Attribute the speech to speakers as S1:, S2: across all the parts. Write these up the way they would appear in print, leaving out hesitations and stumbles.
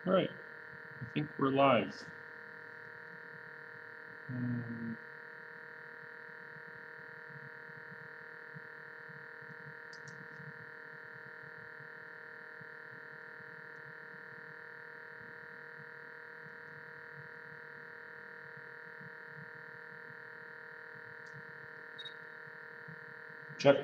S1: All right, I think we're live. Check.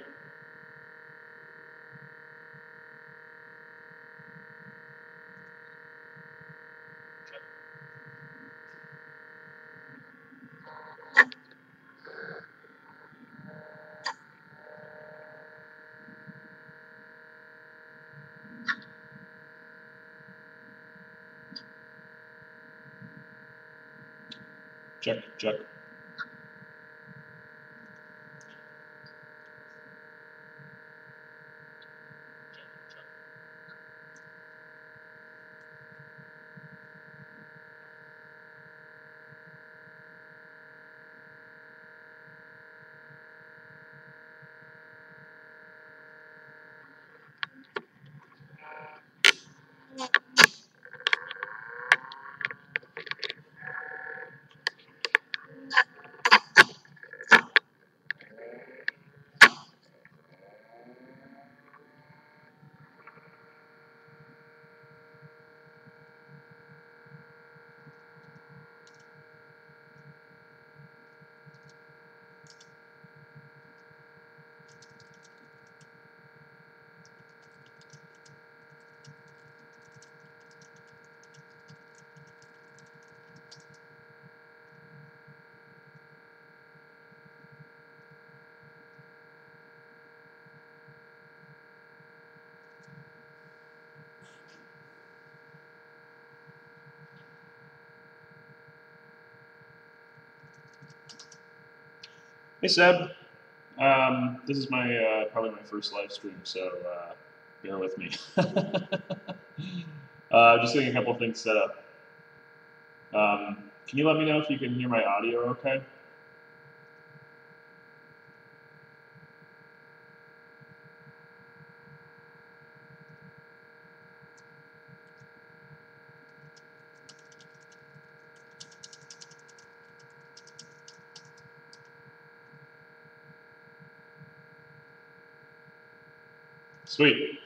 S1: Check, check. Hey Seb, this is my probably my first live stream, so bear with me. Just getting a couple things set up. Can you let me know if you can hear my audio okay? Sweet.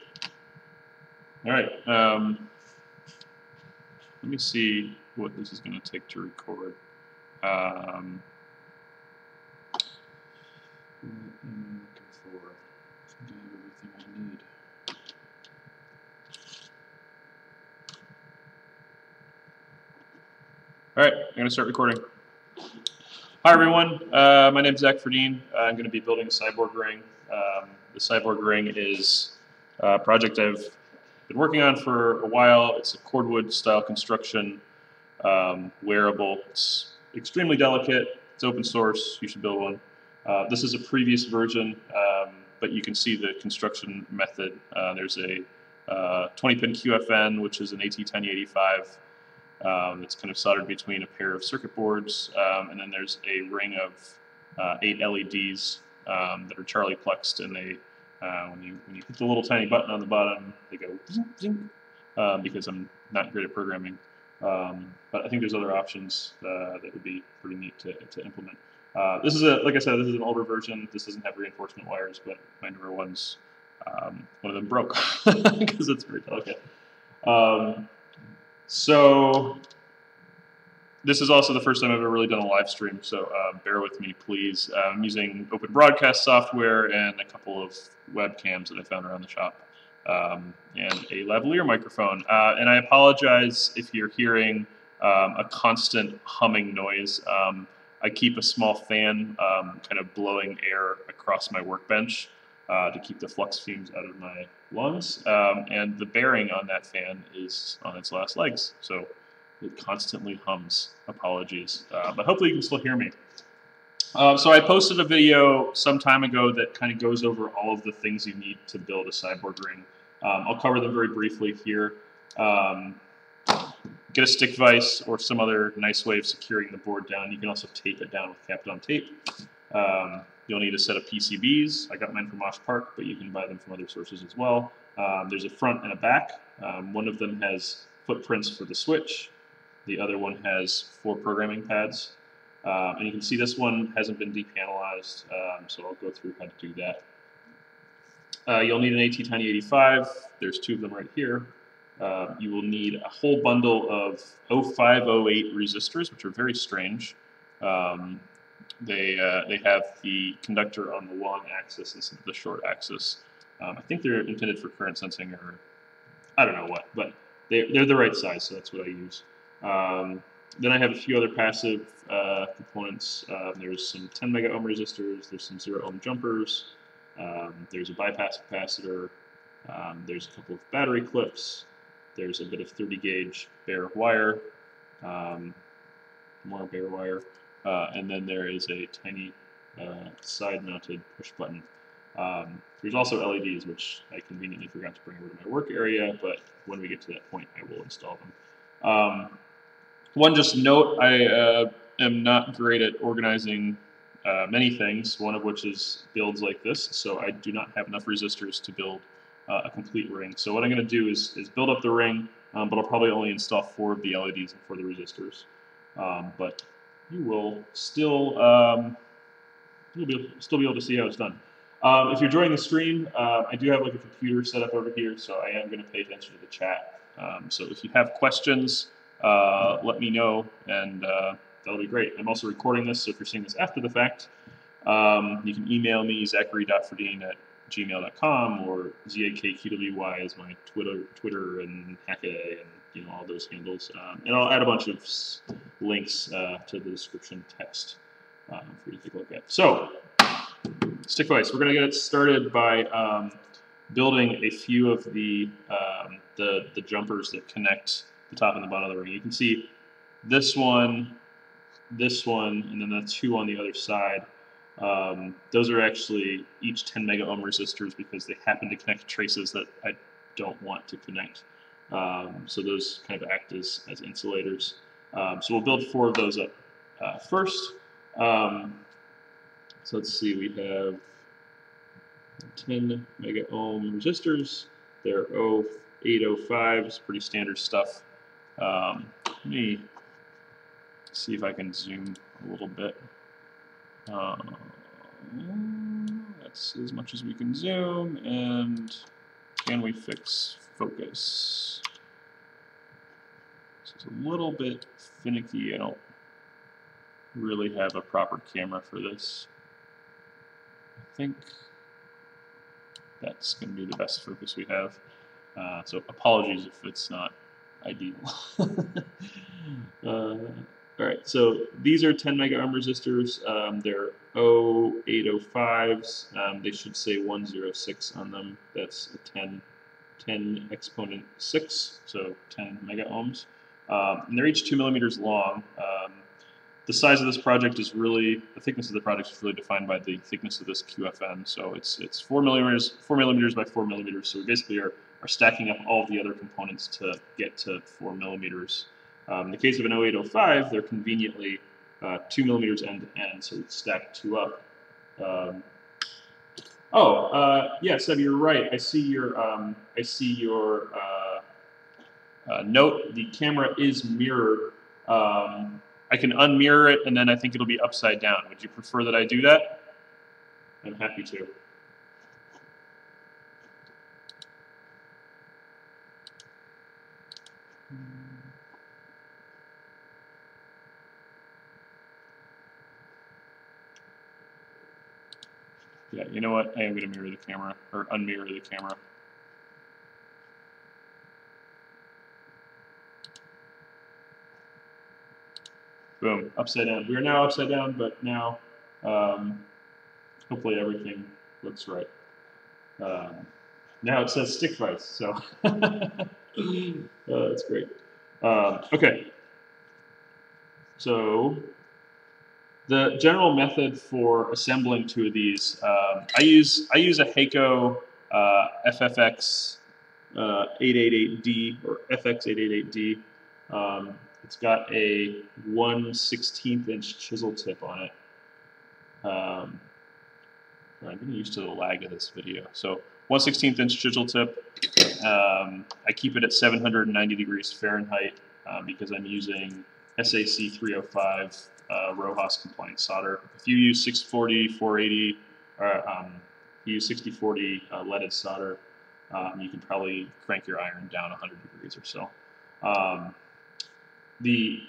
S1: All right. Let me see what this is going to take to record. What am I looking for? I think I have everything I need. All right, I'm going to start recording. Hi everyone, my name is Zach Ferdine. I'm going to be building a Cyborg ring. The Cyborg ring is a project I've been working on for a while. It's a cordwood style construction, wearable. It's extremely delicate. It's open source. You should build one. This is a previous version, but you can see the construction method. There's a 20-pin QFN, which is an AT1085. It's kind of soldered between a pair of circuit boards, and then there's a ring of 8 LEDs that are Charlie plexed, and they when you hit the little tiny button on the bottom, they go zing, zing, because I'm not great at programming. But I think there's other options that would be pretty neat to implement. This is like I said, this is an older version. This doesn't have reinforcement wires, but my newer ones, one of them broke because it's very delicate. So this is also the first time I've ever really done a live stream, so bear with me, please. I'm using open broadcast software and a couple of webcams that I found around the shop, and a lavalier microphone. And I apologize if you're hearing a constant humming noise. I keep a small fan kind of blowing air across my workbench to keep the flux fumes out of my lungs, and the bearing on that fan is on its last legs, so it constantly hums. Apologies, but hopefully you can still hear me. So I posted a video some time ago that kind of goes over all of the things you need to build a Cyborg ring. I'll cover them very briefly here. Get a stick vise or some other nice way of securing the board down. You can also tape it down with Kapton tape. You'll need a set of PCBs. I got mine from Moss Park, but you can buy them from other sources as well. There's a front and a back. One of them has footprints for the switch. The other one has 4 programming pads. And you can see this one hasn't been depanelized, so I'll go through how to do that. You'll need an AT-Tiny85. There's 2 of them right here. You will need a whole bundle of 0508 resistors, which are very strange. They have the conductor on the long axis instead of the short axis. I think they're intended for current sensing, or I don't know what, but they're the right size, so that's what I use. Then I have a few other passive components. There's some 10 mega ohm resistors. There's some 0 ohm jumpers. There's a bypass capacitor. There's a couple of battery clips. There's a bit of 30 gauge bare wire. More bare wire. And then there is a tiny side-mounted push button. There's also LEDs, which I conveniently forgot to bring over to my work area, but when we get to that point, I will install them. One just note, I am not great at organizing many things, one of which is builds like this, so I do not have enough resistors to build a complete ring. So what I'm going to do is build up the ring, but I'll probably only install 4 of the LEDs and 4 of the resistors. But you will still you'll still be able to see how it's done. If you're joining the stream, I do have like a computer set up over here, so I am going to pay attention to the chat. So if you have questions, let me know, and that'll be great. I'm also recording this, so if you're seeing this after the fact, you can email me, zachary.ferdine@gmail.com, or ZAKQWY is my Twitter and Hackaday, and all those handles. And I'll add a bunch of links to the description text for you to take a look at. So, stick device. We're going to get it started by building a few of the jumpers that connect the top and the bottom of the ring. You can see this one, and then the 2 on the other side. Those are actually each 10 mega ohm resistors because they happen to connect traces that I don't want to connect. So those kind of act as insulators. So we'll build 4 of those up first. So let's see, we have 10 mega ohm resistors. They're 0805s, pretty standard stuff. Let me see if I can zoom a little bit. That's as much as we can zoom, and can we fix focus? This is a little bit finicky. I don't really have a proper camera for this. I think that's going to be the best focus we have. So apologies if it's not ideal. All right, so these are 10 mega ohm resistors. They're 0805s. They should say 106 on them. That's a 10 exponent 6, so 10 mega ohms. And they're each 2 millimeters long. The size of this project is really, the thickness of the project is really defined by the thickness of this QFN. So it's 4 millimeters by 4 millimeters. So we basically are stacking up all the other components to get to 4 millimeters. In the case of an 0805, they're conveniently 2 millimeters end to end, so we stack 2 up. Yeah, Seb, you're right. I see your note. The camera is mirrored. I can unmirror it, and then I think it'll be upside down. Would you prefer that I do that? I'm happy to. Yeah, you know what? I am going to mirror the camera, or unmirror the camera. Boom, upside down. We are now upside down, but now hopefully everything looks right. Now it says stick vice, so that's great. Okay, so the general method for assembling 2 of these, I use a Heiko FFX 888D or FX888D. It's got a 1/16 inch chisel tip on it. I'm getting used to the lag of this video. So 1/16 inch chisel tip. I keep it at 790 degrees Fahrenheit because I'm using SAC 305 RoHS compliant solder. If you use 640, 480, you use 6040 leaded solder, you can probably crank your iron down 100 degrees or so. The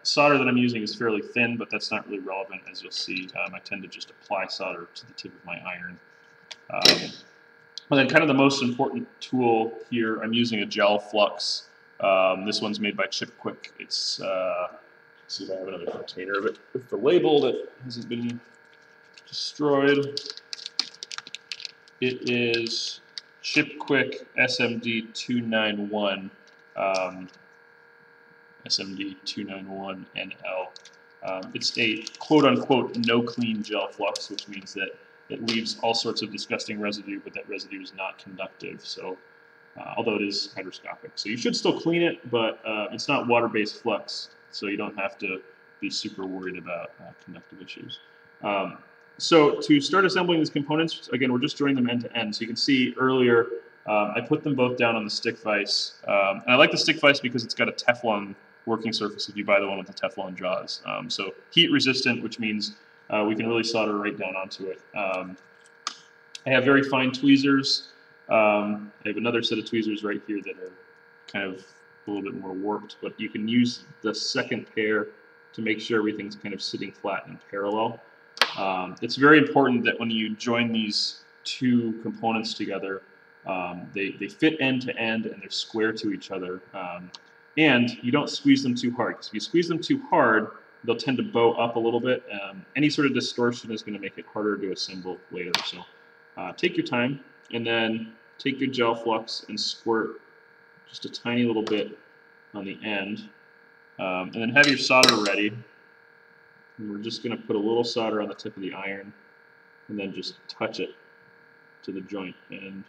S1: solder that I'm using is fairly thin, but that's not really relevant, as you'll see. I tend to just apply solder to the tip of my iron. And then kind of the most important tool here, I'm using a gel Flux. This one's made by Chipquick. It's, let's see if I have another container of it with the label that hasn't been destroyed. It is Chipquick SMD 291. SMD 291NL. It's a quote-unquote no-clean gel flux, which means that it leaves all sorts of disgusting residue, but that residue is not conductive, so although it is hygroscopic. So you should still clean it, but it's not water-based flux, so you don't have to be super worried about conductive issues. So to start assembling these components, again, we're just joining them end-to-end. So you can see earlier, I put them both down on the stick vise. And I like the stick vise because it's got a Teflon working surface if you buy the one with the Teflon jaws. So heat resistant, which means we can really solder right down onto it. I have very fine tweezers. I have another set of tweezers right here that are kind of a little bit more warped, but you can use the second pair to make sure everything's kind of sitting flat and parallel. It's very important that when you join these two components together, they fit end to end and they're square to each other. And you don't squeeze them too hard, because if you squeeze them too hard, they'll tend to bow up a little bit. Any sort of distortion is going to make it harder to assemble later. So take your time, and then take your gel flux and squirt just a tiny little bit on the end. And then have your solder ready. And we're just going to put a little solder on the tip of the iron, and then just touch it to the joint. And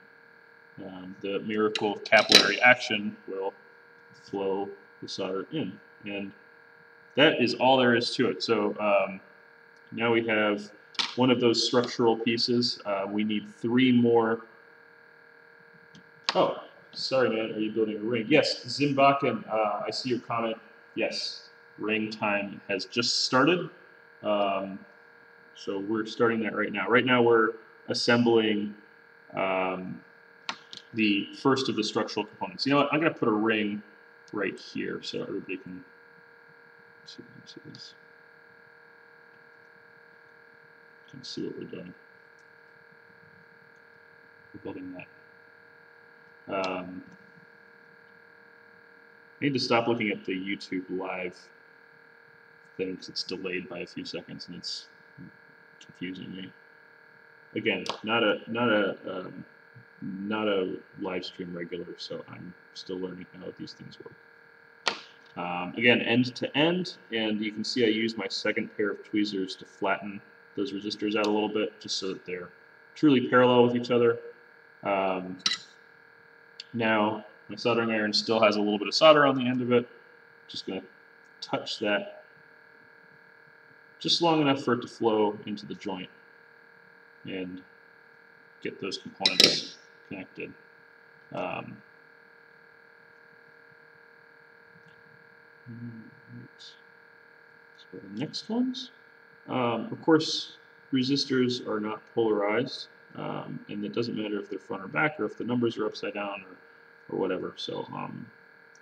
S1: the miracle of capillary action will flow the solder in. And that is all there is to it. So now we have one of those structural pieces. We need 3 more. Oh, sorry, man. Are you building a ring? Yes, Zimbakken, I see your comment. Yes, ring time has just started. So we're starting that right now. Right now we're assembling the first of the structural components. You know what? I'm going to put a ring right here so everybody can see this. Can see what we're doing. We're building that. I need to stop looking at the YouTube live thing because it's delayed by a few seconds and it's confusing me. Again, not a live stream regular, so I'm still learning how these things work. Again, end to end, and you can see I used my second pair of tweezers to flatten those resistors out a little bit, just so that they're truly parallel with each other. Now, my soldering iron still has a little bit of solder on the end of it. Just going to touch that just long enough for it to flow into the joint and get those components connected. Let's go to the next ones. Of course, resistors are not polarized, and it doesn't matter if they're front or back, or if the numbers are upside down, or whatever. So,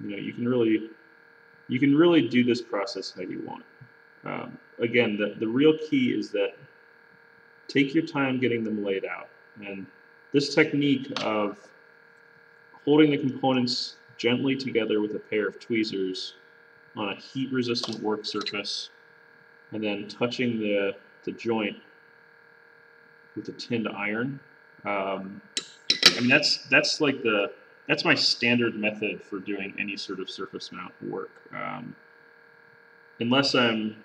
S1: you know, you can really do this process how you want. Again, the real key is that take your time getting them laid out, and this technique of holding the components gently together with a pair of tweezers on a heat-resistant work surface, and then touching the joint with a tinned iron. I mean, that's my standard method for doing any sort of surface mount work. Unless I'm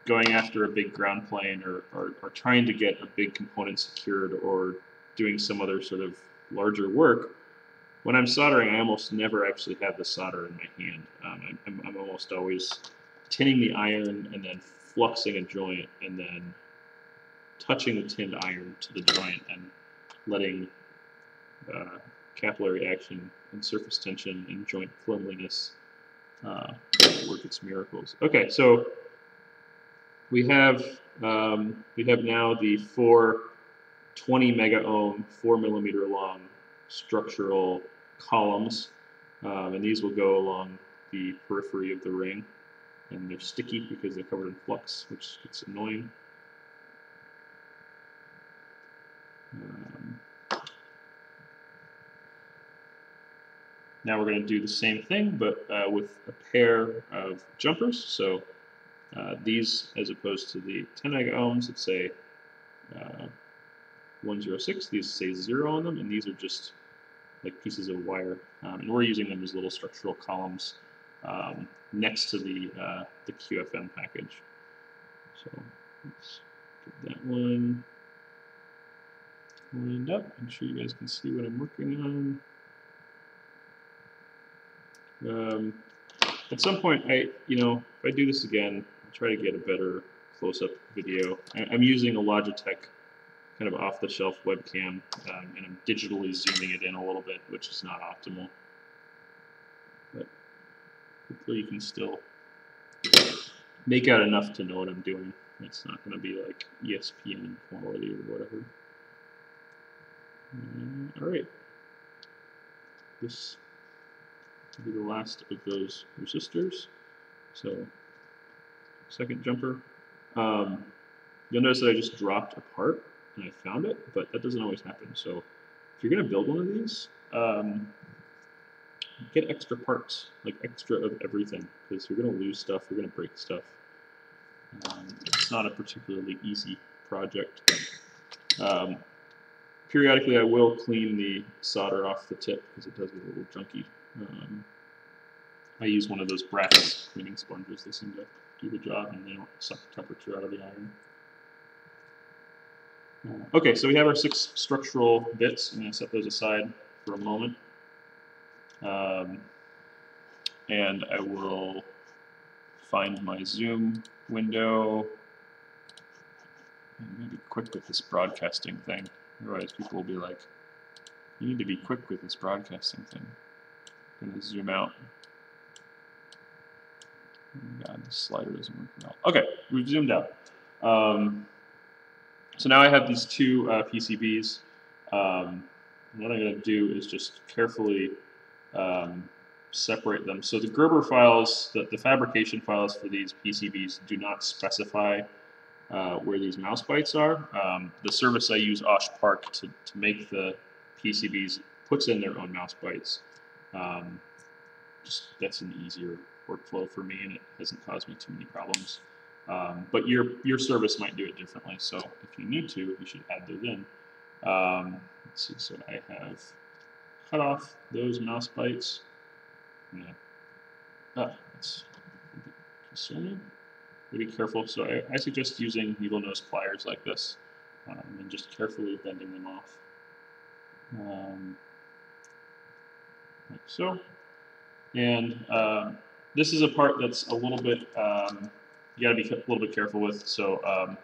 S1: going after a big ground plane or trying to get a big component secured or doing some other sort of larger work, when I'm soldering, I almost never actually have the solder in my hand. I'm almost always tinning the iron and then fluxing a joint and then touching the tinned iron to the joint and letting capillary action and surface tension and joint cleanliness work its miracles. Okay, so we have now the 4 20 mega ohm, 4 millimeter long structural columns, and these will go along the periphery of the ring, and they're sticky because they're covered in flux, which gets annoying. Now we're going to do the same thing, but with a pair of jumpers. So these, as opposed to the 10 mega ohms that say 106, these say 0 on them, and these are just like pieces of wire. And we're using them as little structural columns next to the QFN package. So let's get that one lined up. Make sure you guys can see what I'm working on. At some point, if I do this again, I'll try to get a better close-up video. I'm using a Logitech kind of off-the-shelf webcam, and I'm digitally zooming it in a little bit, which is not optimal. But hopefully you can still make out enough to know what I'm doing. It's not going to be like ESPN quality or whatever. All right. This will be the last of those resistors. So, second jumper. You'll notice that I just dropped a part and I found it, but that doesn't always happen. So if you're going to build one of these, get extra parts, like extra of everything, because you're going to lose stuff, you're going to break stuff. It's not a particularly easy project. Periodically I will clean the solder off the tip because it does get a little junky. I use one of those brass cleaning sponges. They seem to do the job and they don't suck the temperature out of the iron. Okay, so we have our 6 structural bits. I'm going to set those aside for a moment. And I will find my Zoom window. I'm going to be quick with this broadcasting thing. Otherwise people will be like, you need to be quick with this broadcasting thing. I'm going to zoom out. Oh God, the slider doesn't work well. Okay, we've zoomed out. So now I have these 2 PCBs. What I'm going to do is just carefully separate them. So the Gerber files, the fabrication files for these PCBs do not specify where these mouse bites are. The service I use, Osh Park, to make the PCBs puts in their own mouse bites. Just that's an easier workflow for me, and it hasn't caused me too many problems. But your service might do it differently, so if you need to, you should add those in. Let's see, so I have cut off those mouse bites. That's concerning. Be careful. So I suggest using needle nose pliers like this, and just carefully bending them off. Like so. And this is a part that's a little bit, you got to be a little bit careful with. So I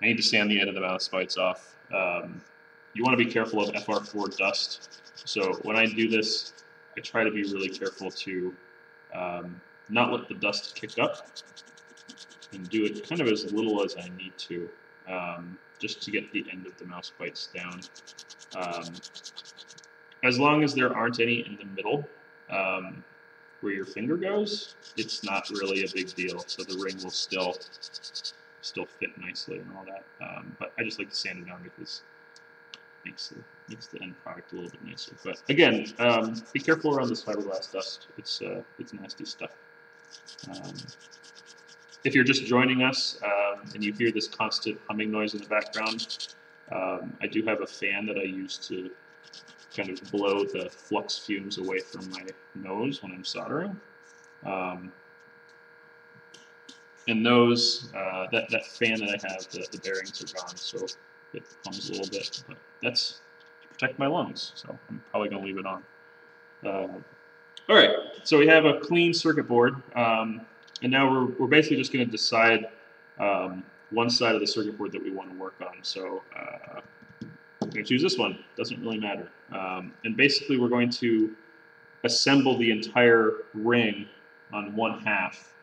S1: need to sand the end of the mouse bites off. You want to be careful of FR4 dust. So when I do this, I try to be really careful to not let the dust kick up, and do it kind of as little as I need to, just to get the end of the mouse bites down. As long as there aren't any in the middle, where your finger goes, it's not really a big deal. So the ring will still fit nicely and all that. But I just like to sand it down because it makes the end product a little bit nicer. But again, be careful around this fiberglass dust. It's nasty stuff. If you're just joining us and you hear this constant humming noise in the background, I do have a fan that I use to kind of blow the flux fumes away from my nose when I'm soldering. And those, that fan that I have, the bearings are gone, so it hums a little bit, but that's to protect my lungs, so I'm probably going to leave it on. All right, so we have a clean circuit board, and now we're basically just going to decide one side of the circuit board that we want to work on. So going to choose this one. Doesn't really matter. And basically, we're going to assemble the entire ring on one half,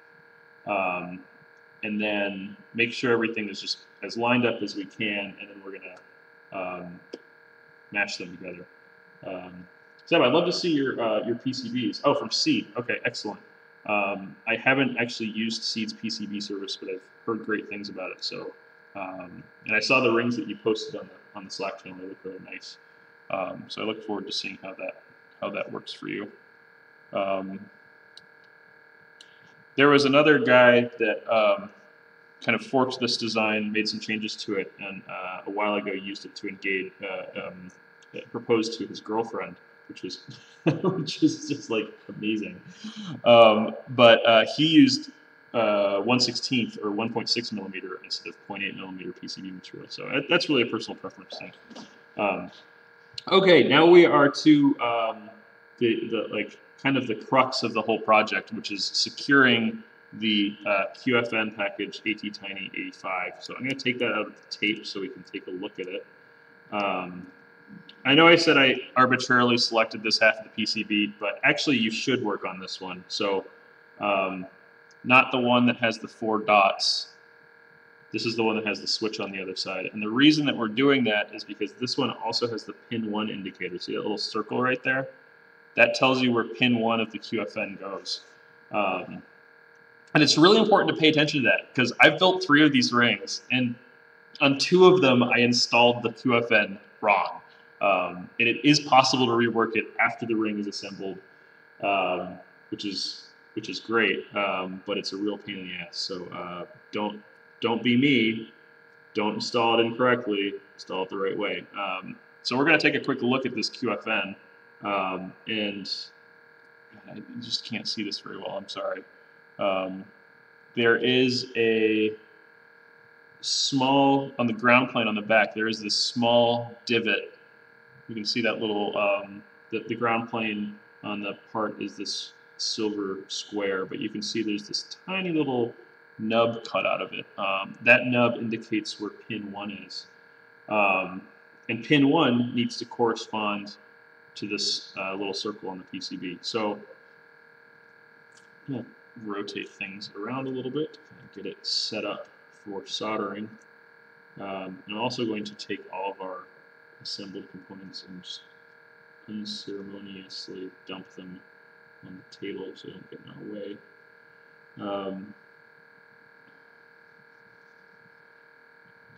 S1: and then make sure everything is just as lined up as we can, and then we're going to mash them together. Seb, I'd love to see your PCBs. Oh, from Seed. Okay, excellent. I haven't actually used Seed's PCB service, but I've heard great things about it. So, and I saw the rings that you posted on the Slack channel. They look really nice. So I look forward to seeing how that works for you. There was another guy that kind of forked this design, made some changes to it, and a while ago used it to engage, propose to his girlfriend, which is just like amazing. But he used 1/16 or 1.6 millimeter instead of 0.8 millimeter PCB material. So that's really a personal preference thing. Okay, now we are to the like kind of the crux of the whole project, which is securing the QFN package ATtiny85. So I'm going to take that out of the tape so we can take a look at it. I know I said I arbitrarily selected this half of the PCB, but actually you should work on this one. So not the one that has the 4 dots. This is the one that has the switch on the other side. And the reason that we're doing that is because this one also has the pin 1 indicator. See that little circle right there? That tells you where pin 1 of the QFN goes. And it's really important to pay attention to that, because I've built 3 of these rings, and on 2 of them I installed the QFN wrong. And it is possible to rework it after the ring is assembled, which is great, but it's a real pain in the ass. So don't be me. Don't install it incorrectly. Install it the right way. So we're going to take a quick look at this QFN, and I just can't see this very well. I'm sorry. There is a small, on the ground plane on the back, there is this small divot. You can see that little, the ground plane on the part is this silver square, but you can see there's this tiny little nub cut out of it. That nub indicates where pin 1 is. And pin 1 needs to correspond to this little circle on the PCB. So I'm going to rotate things around a little bit and get it set up for soldering. And I'm also going to take all of our assembled components and just unceremoniously dump them on the table so they don't get in our way.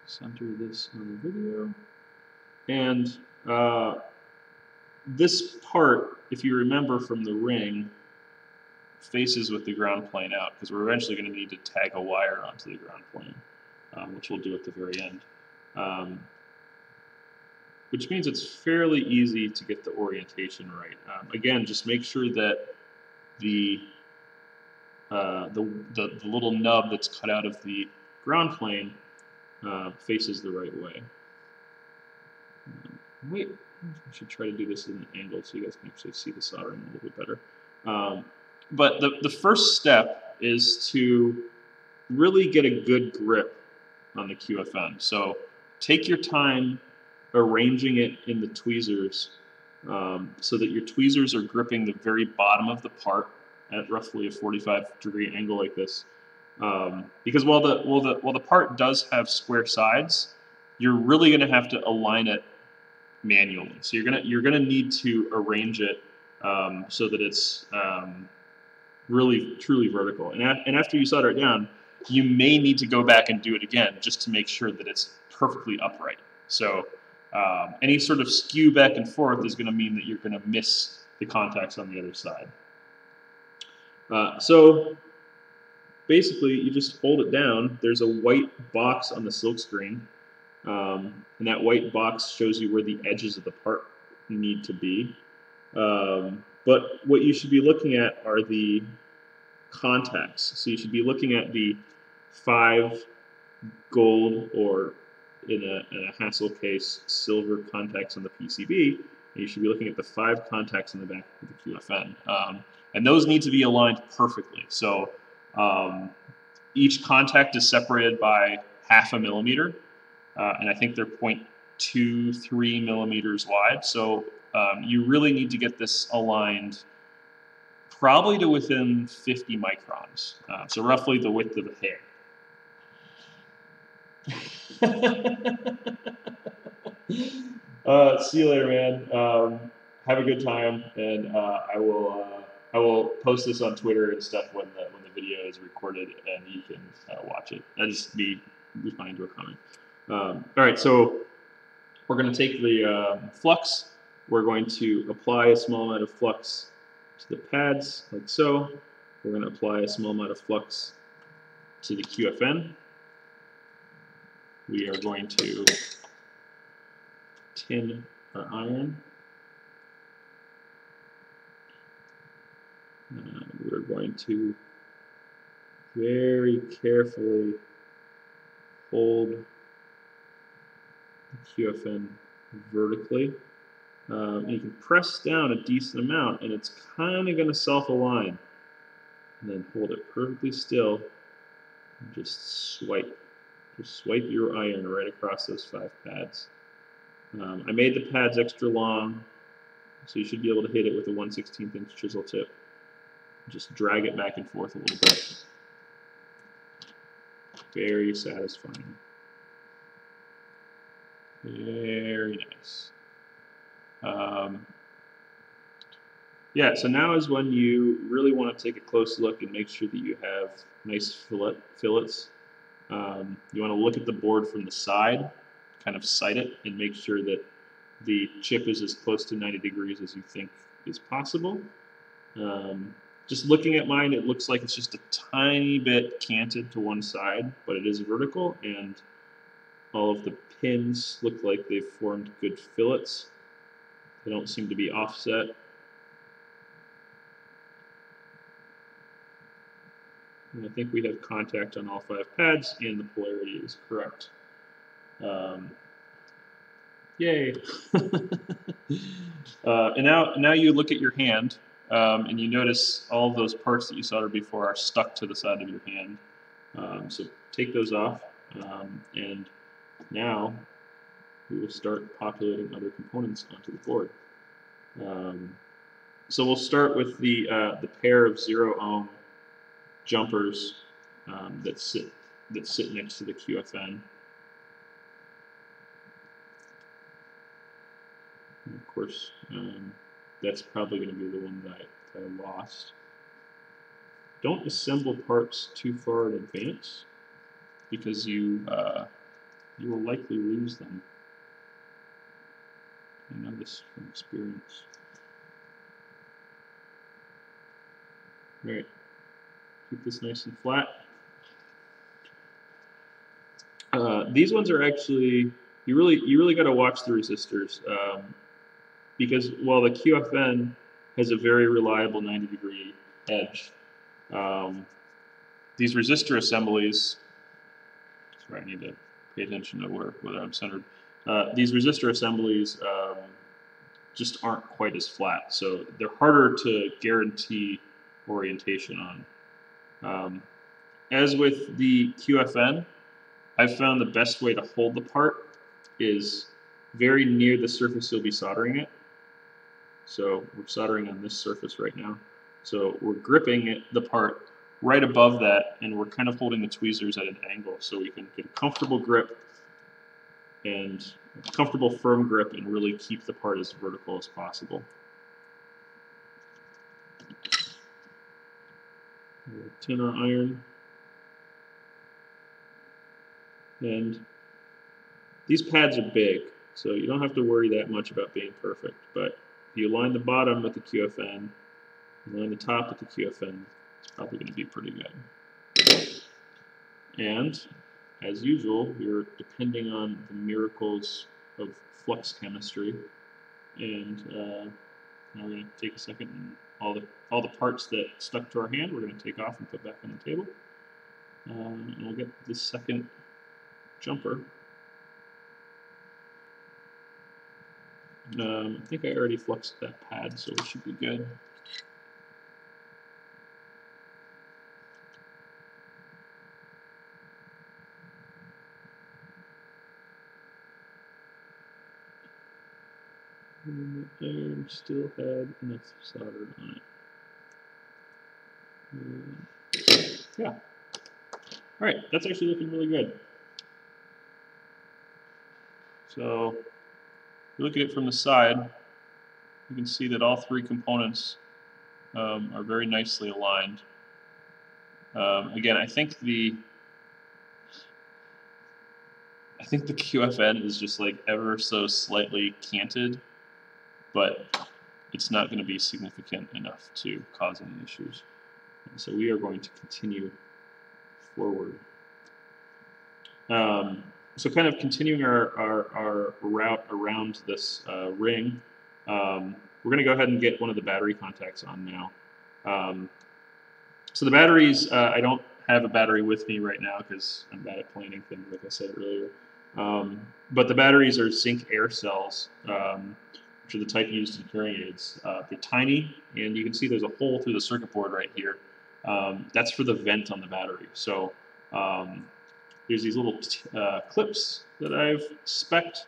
S1: Center this on the video. And this part, if you remember from the ring, faces with the ground plane out, because we're eventually going to need to tag a wire onto the ground plane, which we'll do at the very end. Which means it's fairly easy to get the orientation right. Again, just make sure that the little nub that's cut out of the ground plane faces the right way. Wait, I should try to do this in an angle so you guys can actually see the soldering a little bit better. But the first step is to really get a good grip on the QFN. So take your time arranging it in the tweezers so that your tweezers are gripping the very bottom of the part at roughly a 45-degree angle like this. Because while the part does have square sides, you're really going to have to align it manually. So you're gonna need to arrange it so that it's really truly vertical. And after you solder it down, you may need to go back and do it again just to make sure that it's perfectly upright. So any sort of skew back and forth is going to mean that you're going to miss the contacts on the other side. So basically, you just hold it down. There's a white box on the silk screen, and that white box shows you where the edges of the part need to be. But what you should be looking at are the contacts. So you should be looking at the 5 gold, or in a Hassel case, silver contacts on the PCB, and you should be looking at the 5 contacts in the back of the QFN. And those need to be aligned perfectly. So each contact is separated by 0.5 millimeter, and I think they're 0.2 2-3 millimeters wide. So you really need to get this aligned probably to within 50 microns. So roughly the width of a hair. See you later, man. Have a good time, and I will post this on Twitter and stuff when the video is recorded, and you can watch it. That'll just be responding to a comment. All right, so we're going to take the flux. We're going to apply a small amount of flux to the pads, like so. We're going to apply a small amount of flux to the QFN. We are going to tin our iron. We're going to very carefully hold the QFN vertically. You can press down a decent amount, and it's kind of going to self-align. And then hold it perfectly still, and just swipe. Just swipe your iron right across those 5 pads. I made the pads extra long, so you should be able to hit it with a 1/16 inch chisel tip. Just drag it back and forth a little bit. Very satisfying. Very nice. Yeah, so now is when you really want to take a close look and make sure that you have nice fillets. You want to look at the board from the side, kind of sight it, and make sure that the chip is as close to 90 degrees as you think is possible. Just looking at mine, it looks like it's just a tiny bit canted to one side, but it is vertical, and all of the pins look like they've formed good fillets. They don't seem to be offset. And I think we have contact on all 5 pads, and the polarity is correct. Yay! And now you look at your hand, and you notice all of those parts that you soldered before are stuck to the side of your hand. So take those off, and now we will start populating other components onto the board. So we'll start with the pair of 0 ohm jumpers that sit next to the QFN. And of course, that's probably going to be the one that I lost. Don't assemble parts too far in advance, because you will likely lose them. I know this from experience. All right. Keep this nice and flat. These ones are actually, you really got to watch the resistors, because while the QFN has a very reliable 90-degree edge, these resistor assemblies, sorry, I need to pay attention to whether I'm centered. These resistor assemblies just aren't quite as flat, so they're harder to guarantee orientation on. As with the QFN, I've found the best way to hold the part is very near the surface you'll be soldering it. So we're soldering on this surface right now. So we're gripping the part right above that, and we're kind of holding the tweezers at an angle so we can get a comfortable grip and a comfortable firm grip and really keep the part as vertical as possible. We'll tin our iron. And these pads are big, so you don't have to worry that much about being perfect. But if you align the bottom with the QFN, align the top with the QFN, it's probably going to be pretty good. And as usual, you're depending on the miracles of flux chemistry. And now we're going to take a second, and all the parts that stuck to our hand, we're going to take off and put back on the table. And we'll get the second jumper. I think I already fluxed that pad, so it should be good. And the iron still had enough solder on it. Yeah. All right, that's actually looking really good. So if you look at it from the side, you can see that all three components are very nicely aligned. Again, I think the QFN is just like ever so slightly canted, but it's not going to be significant enough to cause any issues. And so we are going to continue forward. So kind of continuing our route around this ring, we're going to go ahead and get one of the battery contacts on now. So the batteries, I don't have a battery with me right now because I'm bad at planning things, like I said earlier. But the batteries are zinc air cells, which are the type used in hearing aids. They're tiny, and you can see there's a hole through the circuit board right here. That's for the vent on the battery. So there's these little clips that I've spec'd.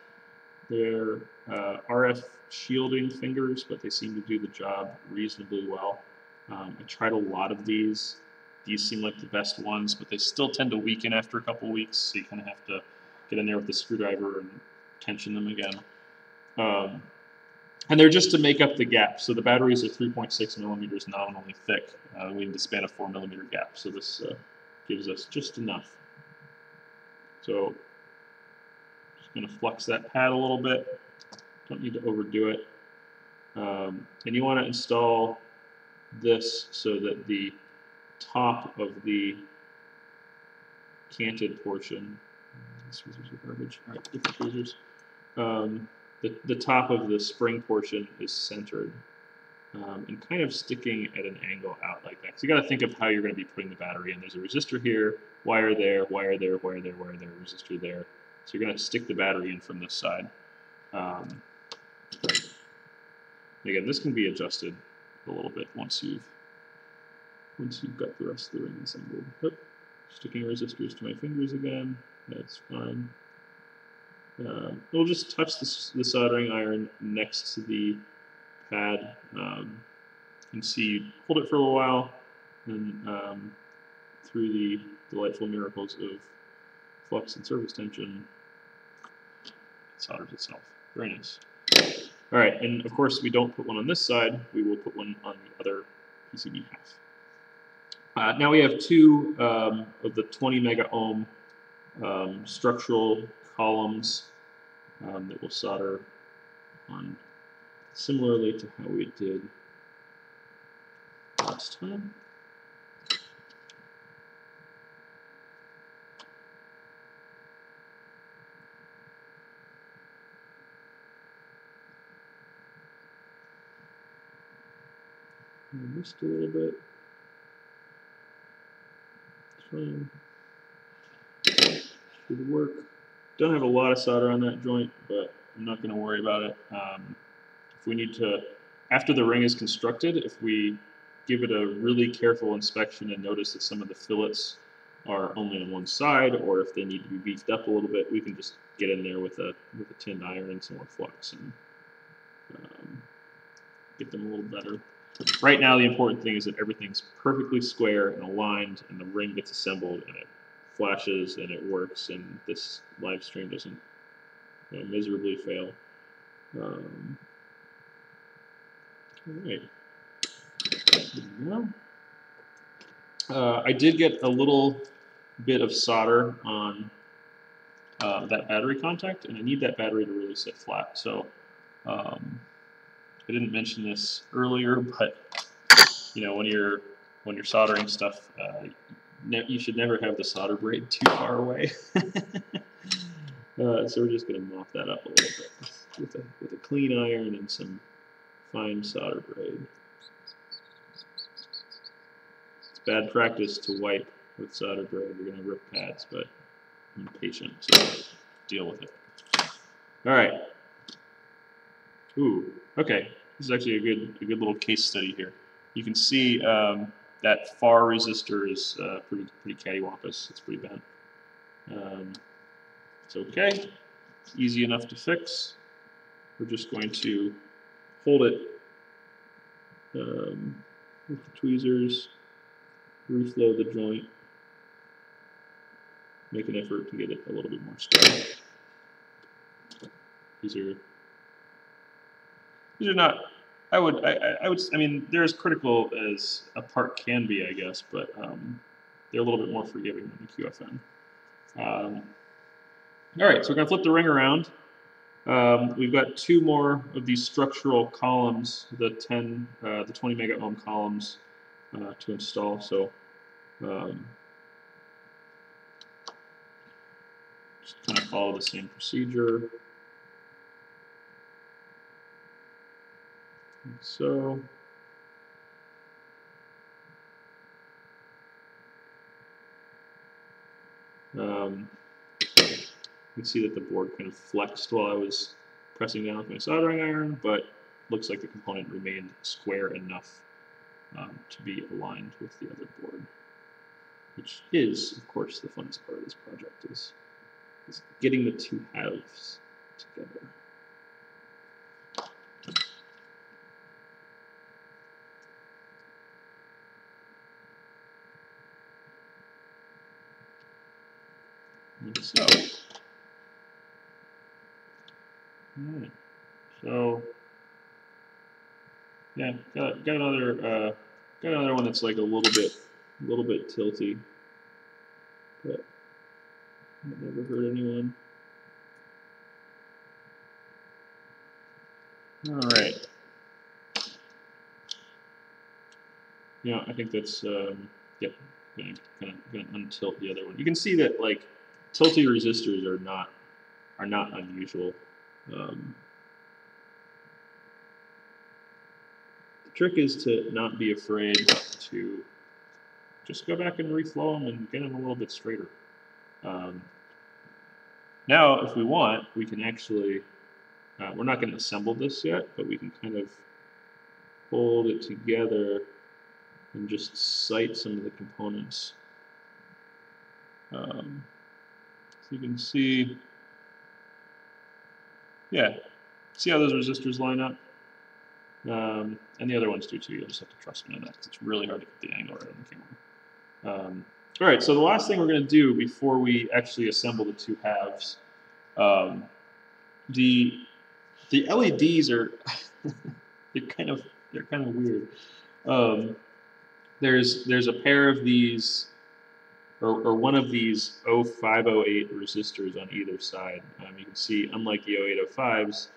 S1: They're RF shielding fingers, but they seem to do the job reasonably well. I tried a lot of these. These seem like the best ones, but they still tend to weaken after a couple weeks, so you kind of have to get in there with the screwdriver and tension them again. And they're just to make up the gap. So the batteries are 3.6 millimeters nominally thick. We need to span a 4 millimeter gap, so this gives us just enough. So just going to flux that pad a little bit. Don't need to overdo it. And you want to install this so that the top of the canted portion, these tweezers are garbage, all right, different tweezers. The top of the spring portion is centered and kind of sticking at an angle out like that. So you got to think of how you're going to be putting the battery in. There's a resistor here, wire there, wire there, wire there, wire there, resistor there. So you're going to stick the battery in from this side. Again, this can be adjusted a little bit once you've got the rest of the ring assembled. Oop. Sticking resistors to my fingers again. That's fine. We'll just touch the soldering iron next to the pad and see. Hold it for a little while, and through the delightful miracles of flux and surface tension, it solders itself. Very nice. All right, and of course we don't put one on this side. We will put one on the other PCB half. Now we have two of the 20 mega ohm structural columns that we'll solder on similarly to how we did last time. I missed a little bit. Fine. Should work. Don't have a lot of solder on that joint, but I'm not going to worry about it. If we need to, after the ring is constructed, if we give it a really careful inspection and notice that some of the fillets are only on one side, or if they need to be beefed up a little bit, we can just get in there with a tinned iron and some more flux and get them a little better. Right now, the important thing is that everything's perfectly square and aligned, and the ring gets assembled, and it flashes, and it works, and this live stream doesn't miserably fail. All right. There we go. I did get a little bit of solder on that battery contact, and I need that battery to really sit flat. So I didn't mention this earlier, but when you're soldering stuff, you should never have the solder braid too far away. So we're just going to mop that up a little bit with a clean iron and some fine solder braid. It's bad practice to wipe with solder braid. You're going to rip pads, but I'm patient, so deal with it. All right. Ooh, okay. This is actually a good little case study here. You can see that far resistor is pretty cattywampus. It's pretty bent. It's okay. It's easy enough to fix. we're just going to hold it with the tweezers, reflow the joint, make an effort to get it a little bit more straight. These are not. I mean, they're as critical as a part can be, I guess, but they're a little bit more forgiving than the QFN. All right, so we're going to flip the ring around. We've got 2 more of these structural columns, the 20 mega ohm columns to install. So just kind of follow the same procedure. Like so. You can see that the board kind of flexed while I was pressing down with my soldering iron, but looks like the component remained square enough to be aligned with the other board, which is, of course, the funnest part of this project is getting the 2 halves together. Like so. All right. So yeah, got another one that's like a little bit tilty, but that never hurt anyone. All right. Yeah, I think that's yep. Gonna untilt the other one. You can see that like tilty resistors are not unusual. The trick is to not be afraid to just go back and reflow them and get them a little bit straighter. Now, if we want, we can actually, we're not going to assemble this yet, but we can kind of hold it together and just sight some of the components. So you can see, yeah, see how those resistors line up? And the other ones do too. You'll just have to trust me on that because it's really hard to get the angle right on the camera. All right, so the last thing we're going to do before we actually assemble the 2 halves, the LEDs are they're kind of weird. There's a pair of these, or one of these 0508 resistors on either side. You can see, unlike the 0805s,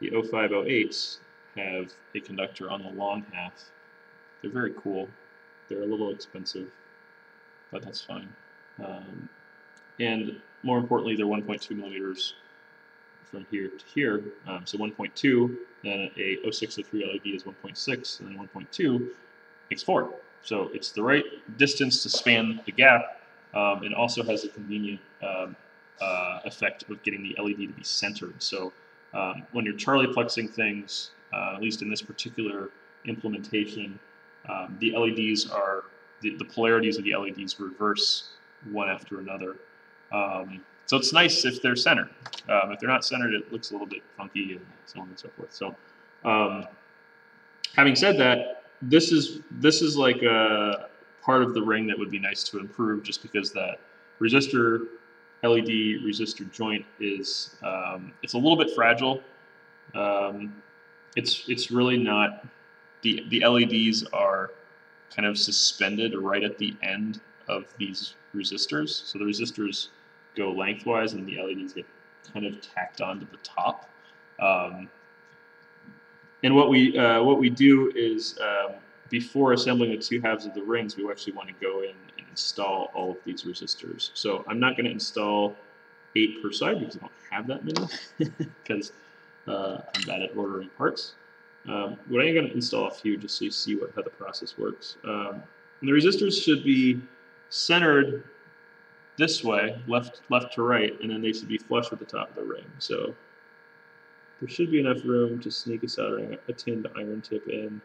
S1: the 0508s have a conductor on the long half. They're very cool. They're a little expensive, but that's fine. And more importantly, they're 1.2 millimeters from here to here. So 1.2, then a 0603 LED is 1.6, and then 1.2 makes 4. So it's the right distance to span the gap, and also has a convenient effect of getting the LED to be centered. So when you're Charlie plexing things, at least in this particular implementation, the LEDs are, the polarities of the LEDs reverse one after another. So it's nice if they're centered. If they're not centered, it looks a little bit funky and so on and so forth. So having said that, this is like a part of the ring that would be nice to improve, just because that resistor LED resistor joint is it's a little bit fragile. It's really not, the LEDs are kind of suspended right at the end of these resistors. So the resistors go lengthwise and the LEDs get kind of tacked onto the top. And what we do is before assembling the 2 halves of the rings, we actually want to go in and install all of these resistors. So I'm not going to install 8 per side because I don't have that many because I'm bad at ordering parts. But I'm going to install a few just so you see how the process works. And the resistors should be centered this way, left to right, and then they should be flush with the top of the ring. So there should be enough room to sneak a tinned iron tip in.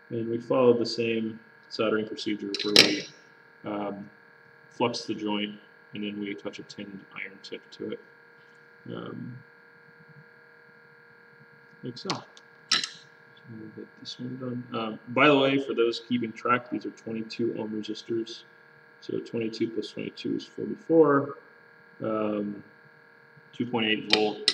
S1: And we followed the same soldering procedure where we flux the joint and then we touch a tinned iron tip to it. like so. We'll get this one done. By the way, for those keeping track, these are 22 ohm resistors. So 22 plus 22 is 44. 2.8 volt.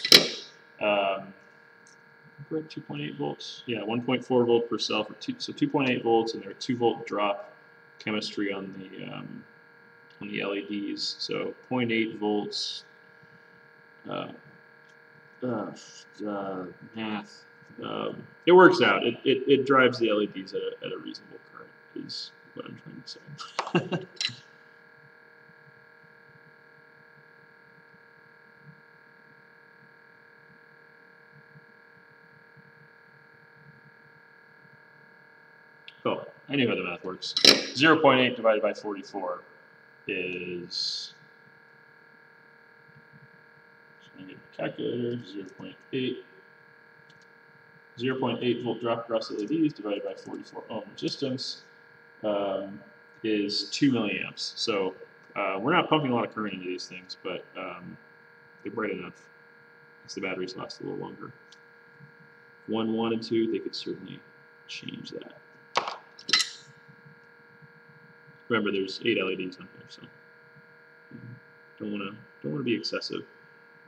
S1: 2.8 volts. Yeah, 1.4 volt per cell for so 2.8 volts, and there are 2 volt drop chemistry on the LEDs. So 0.8 volts. Math. It works out. It drives the LEDs at a reasonable current, is what I'm trying to say. Oh, I knew how the math works. 0.8 divided by 44 is, just going to get my calculator, 0.8. 0.8 volt drop across LEDs divided by 44 ohm resistance is 2 milliamps. So we're not pumping a lot of current into these things, but they're bright enough because the batteries last a little longer. If one wanted to, they could certainly change that. Remember, there's 8 LEDs on here, so don't want to be excessive.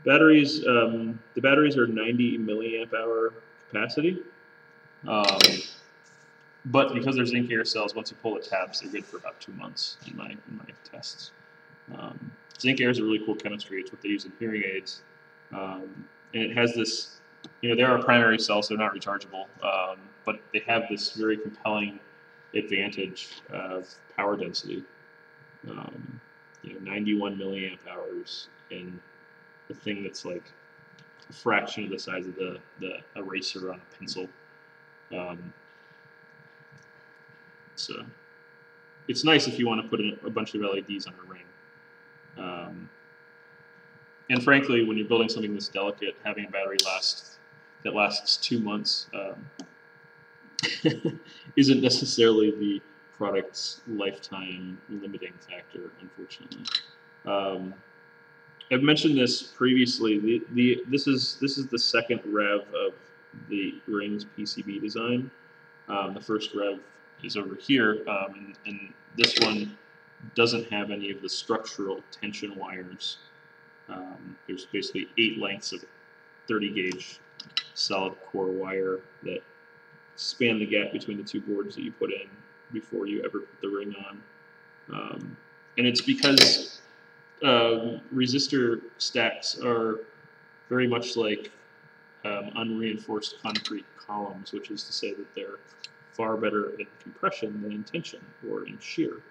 S1: Batteries, the batteries are 90 milliamp hour capacity, but because they're zinc air cells, once you pull the tabs, they're good for about 2 months in my tests. Zinc air is a really cool chemistry. It's what they use in hearing aids, and it has this. They are primary cells, so they're not rechargeable, but they have this very compelling advantage of power density. 91 milliamp hours in a thing that's like a fraction of the size of the eraser on a pencil. So it's nice if you want to put in a bunch of LEDs on a ring. And frankly, when you're building something this delicate, having a battery that lasts 2 months isn't necessarily the product's lifetime limiting factor, unfortunately. I've mentioned this previously. This is the second rev of the ring's PCB design. The first rev is over here, and this one doesn't have any of the structural tension wires. There's basically 8 lengths of 30 gauge solid core wire that span the gap between the 2 boards that you put in before you ever put the ring on. And it's because resistor stacks are very much like unreinforced concrete columns, which is to say that they're far better in compression than in tension or in shear.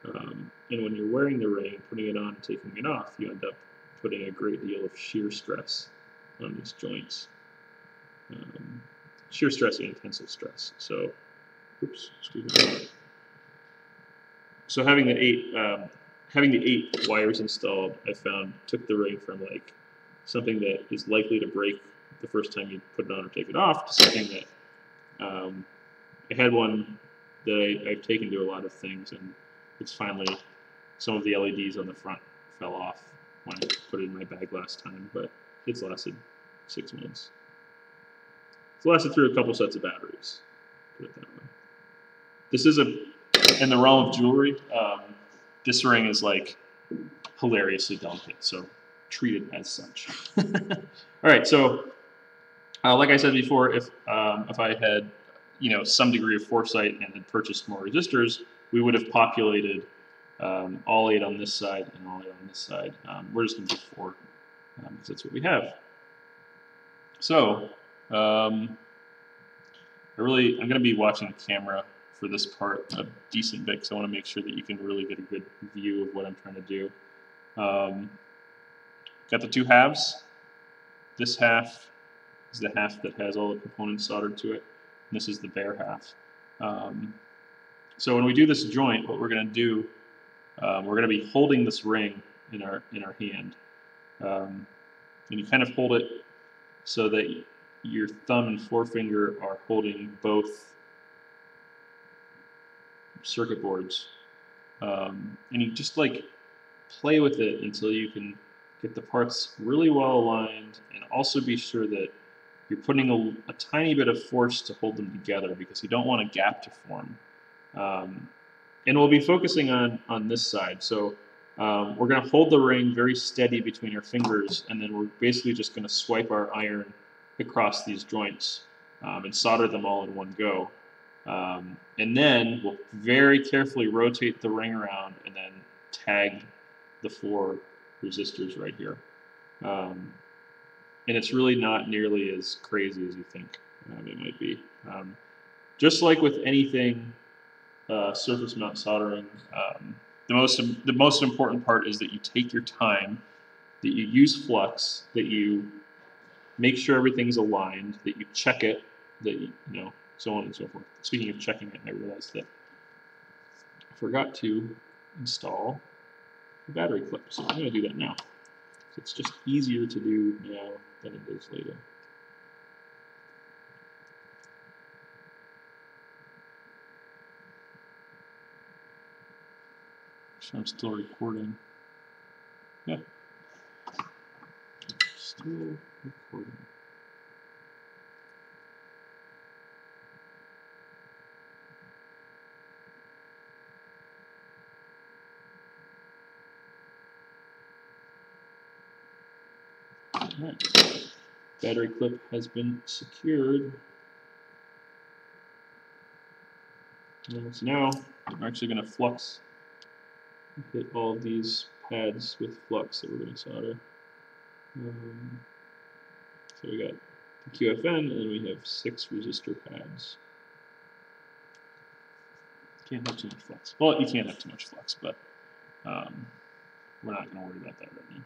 S1: And when you're wearing the ring, putting it on and taking it off, you end up putting a great deal of shear stress on these joints. Shear stress and tensile stress. So, oops, excuse me. So having the 8 wires installed, I found took the ring from like something that is likely to break the first time you put it on or take it off to something that I had one that I've taken to a lot of things, and it's finally some of the LEDs on the front fell off when I put it in my bag last time, but it's lasted 6 months. It's lasted through a couple sets of batteries, put it that way. This is in the realm of jewelry, this ring is like hilariously delicate, so treat it as such. All right, so like I said before, if I had some degree of foresight and had purchased more resistors, we would have populated all 8 on this side and all 8 on this side. We're just going to do 4 because that's what we have. So I'm going to be watching the camera for this part a decent bit because I want to make sure that you can really get a good view of what I'm trying to do. Got the 2 halves. This half is the half that has all the components soldered to it. And this is the bare half. So when we do this joint, what we're going to do, we're going to be holding this ring in our hand. And you kind of hold it so that your thumb and forefinger are holding both circuit boards. And you just like play with it until you can get the parts really well aligned and also be sure that you're putting a tiny bit of force to hold them together because you don't want a gap to form. And we'll be focusing on this side. So we're going to hold the ring very steady between our fingers, and then we're basically just going to swipe our iron across these joints and solder them all in one go. And then we'll very carefully rotate the ring around and then tag the 4 resistors right here. And it's really not nearly as crazy as you think it might be. Just like with anything surface mount soldering, the most important part is that you take your time, that you use flux, that you make sure everything's aligned, that you check it, that you know, so on and so forth. Speaking of checking it, I realized that I forgot to install the battery clip, so I'm going to do that now. So it's just easier to do now than it is later. So I'm still recording. Yeah. Still recording. Alright. Battery clip has been secured. And so now I'm actually going to flux hit all of these pads with flux that we're going to solder. So we got the QFN, and then we have 6 resistor pads. Can't have too much flux. Well, you can't have too much flux, but we're not going to worry about that right now.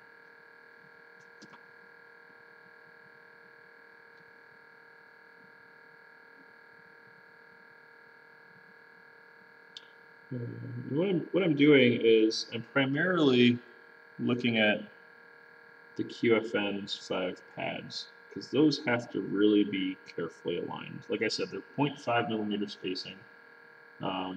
S1: What I'm doing is I'm primarily looking at the QFN's 5 pads, because those have to really be carefully aligned. Like I said, they're 0.5 millimeter spacing. So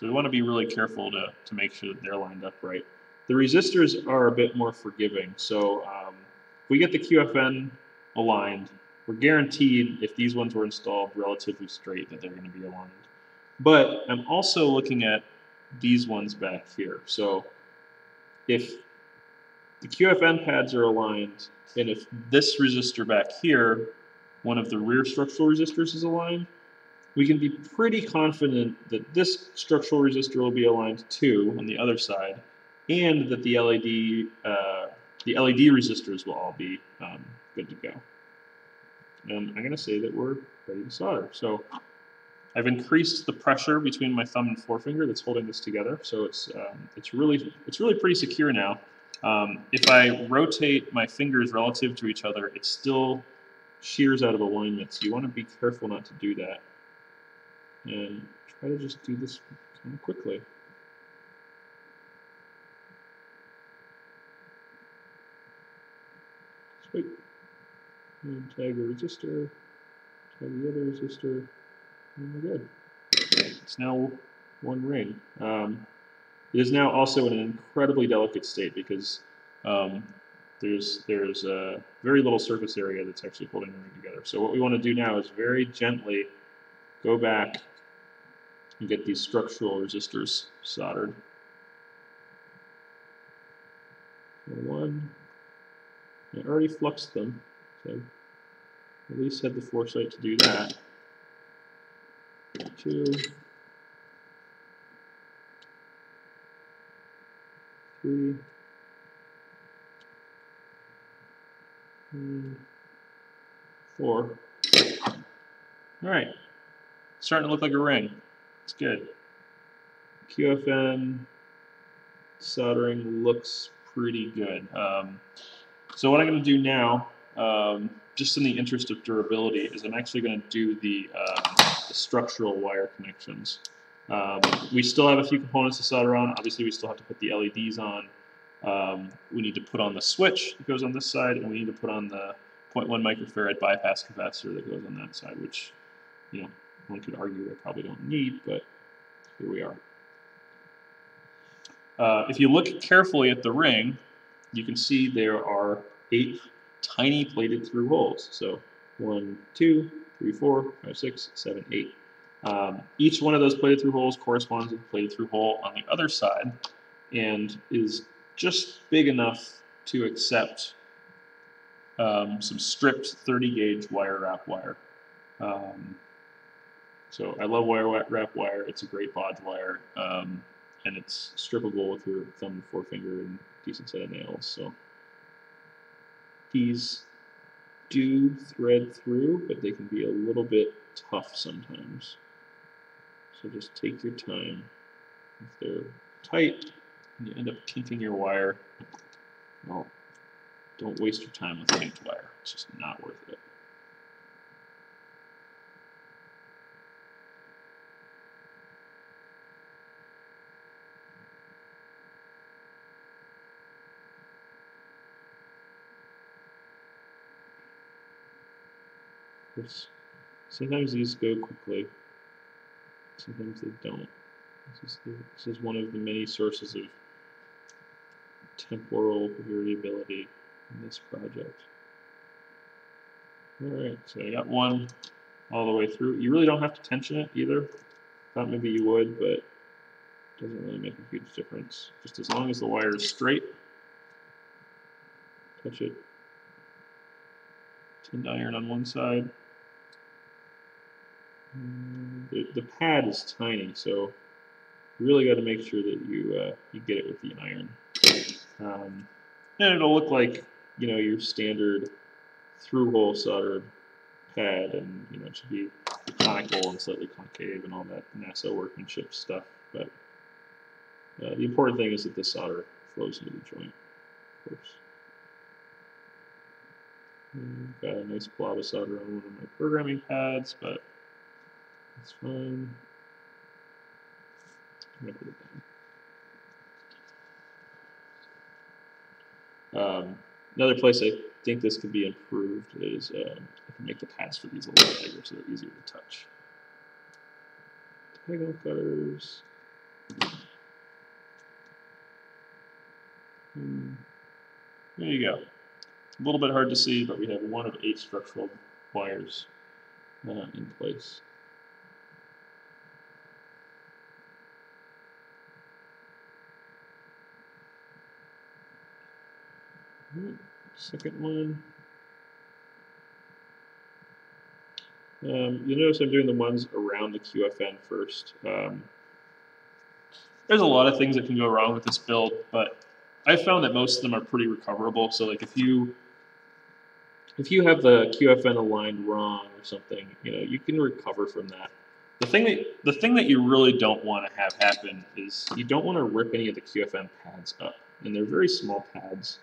S1: we want to be really careful to make sure that they're lined up right. The resistors are a bit more forgiving. So if we get the QFN aligned, we're guaranteed, if these ones were installed relatively straight, that they're going to be aligned. But I'm also looking at these ones back here. So if the QFN pads are aligned, and if this resistor back here, one of the rear structural resistors is aligned, we can be pretty confident that this structural resistor will be aligned too on the other side, and that the LED resistors will all be good to go. And I'm going to say that we're ready to solder. So I've increased the pressure between my thumb and forefinger that's holding this together, so it's really pretty secure now. If I rotate my fingers relative to each other, it still shears out of alignment, so you want to be careful not to do that. And try to just do this kind of quickly. Sweet. And tag a resistor, tag the other resistor, and we're good. It's now one ring. It is now also in an incredibly delicate state because there's very little surface area that's actually holding the ring together. So what we want to do now is very gently go back and get these structural resistors soldered. One, I already fluxed them, so at least had the foresight to do that. 2, 3, and 4. All right, starting to look like a ring. It's good. QFN soldering looks pretty good. So what I'm going to do now, just in the interest of durability, is I'm actually going to do the structural wire connections. We still have a few components to solder on. Obviously, we still have to put the LEDs on. We need to put on the switch that goes on this side, and we need to put on the 0.1 microfarad bypass capacitor that goes on that side, which, you know, one could argue I probably don't need, but here we are. If you look carefully at the ring, you can see there are 8 tiny plated through holes. So 1, 2, 3, 4, 5, 6, 7, 8. Each one of those plated through holes corresponds with a plated through hole on the other side and is just big enough to accept some stripped 30 gauge wire wrap wire. So I love wire wrap wire. It's a great bodge wire, and it's strippable with your thumb and forefinger and a decent set of nails. So these do thread through, but they can be a little bit tough sometimes. So just take your time. If they're tight and you end up kinking your wire, well, don't waste your time with kinked wire. It's just not worth it. Sometimes these go quickly, sometimes they don't. This is one of the many sources of temporal variability in this project. Alright, so I got one all the way through. You really don't have to tension it either. Thought maybe you would, but it doesn't really make a huge difference. Just as long as the wire is straight, touch it. Tinned iron on one side. The pad is tiny, so you really got to make sure that you get it with the iron. And it'll look like, you know, your standard through-hole soldered pad, and you know, it should be conical and slightly concave and all that NASA workmanship stuff. But the important thing is that the solder flows into the joint, of course. Got a nice blob of solder on one of my programming pads, but that's fine. I'm gonna put it down. Another place I think this could be improved is I can make the pads for these a little bigger so they're easier to touch. Diagonal cutters. There you go. A little bit hard to see, but we have one of 8 structural wires in place. Second one. You'll notice I'm doing the ones around the QFN first. There's a lot of things that can go wrong with this build, but I found that most of them are pretty recoverable. So like if you have the QFN aligned wrong or something, you know, you can recover from that. The thing that you really don't want to have happen is you don't want to rip any of the QFN pads up, and they're very small pads.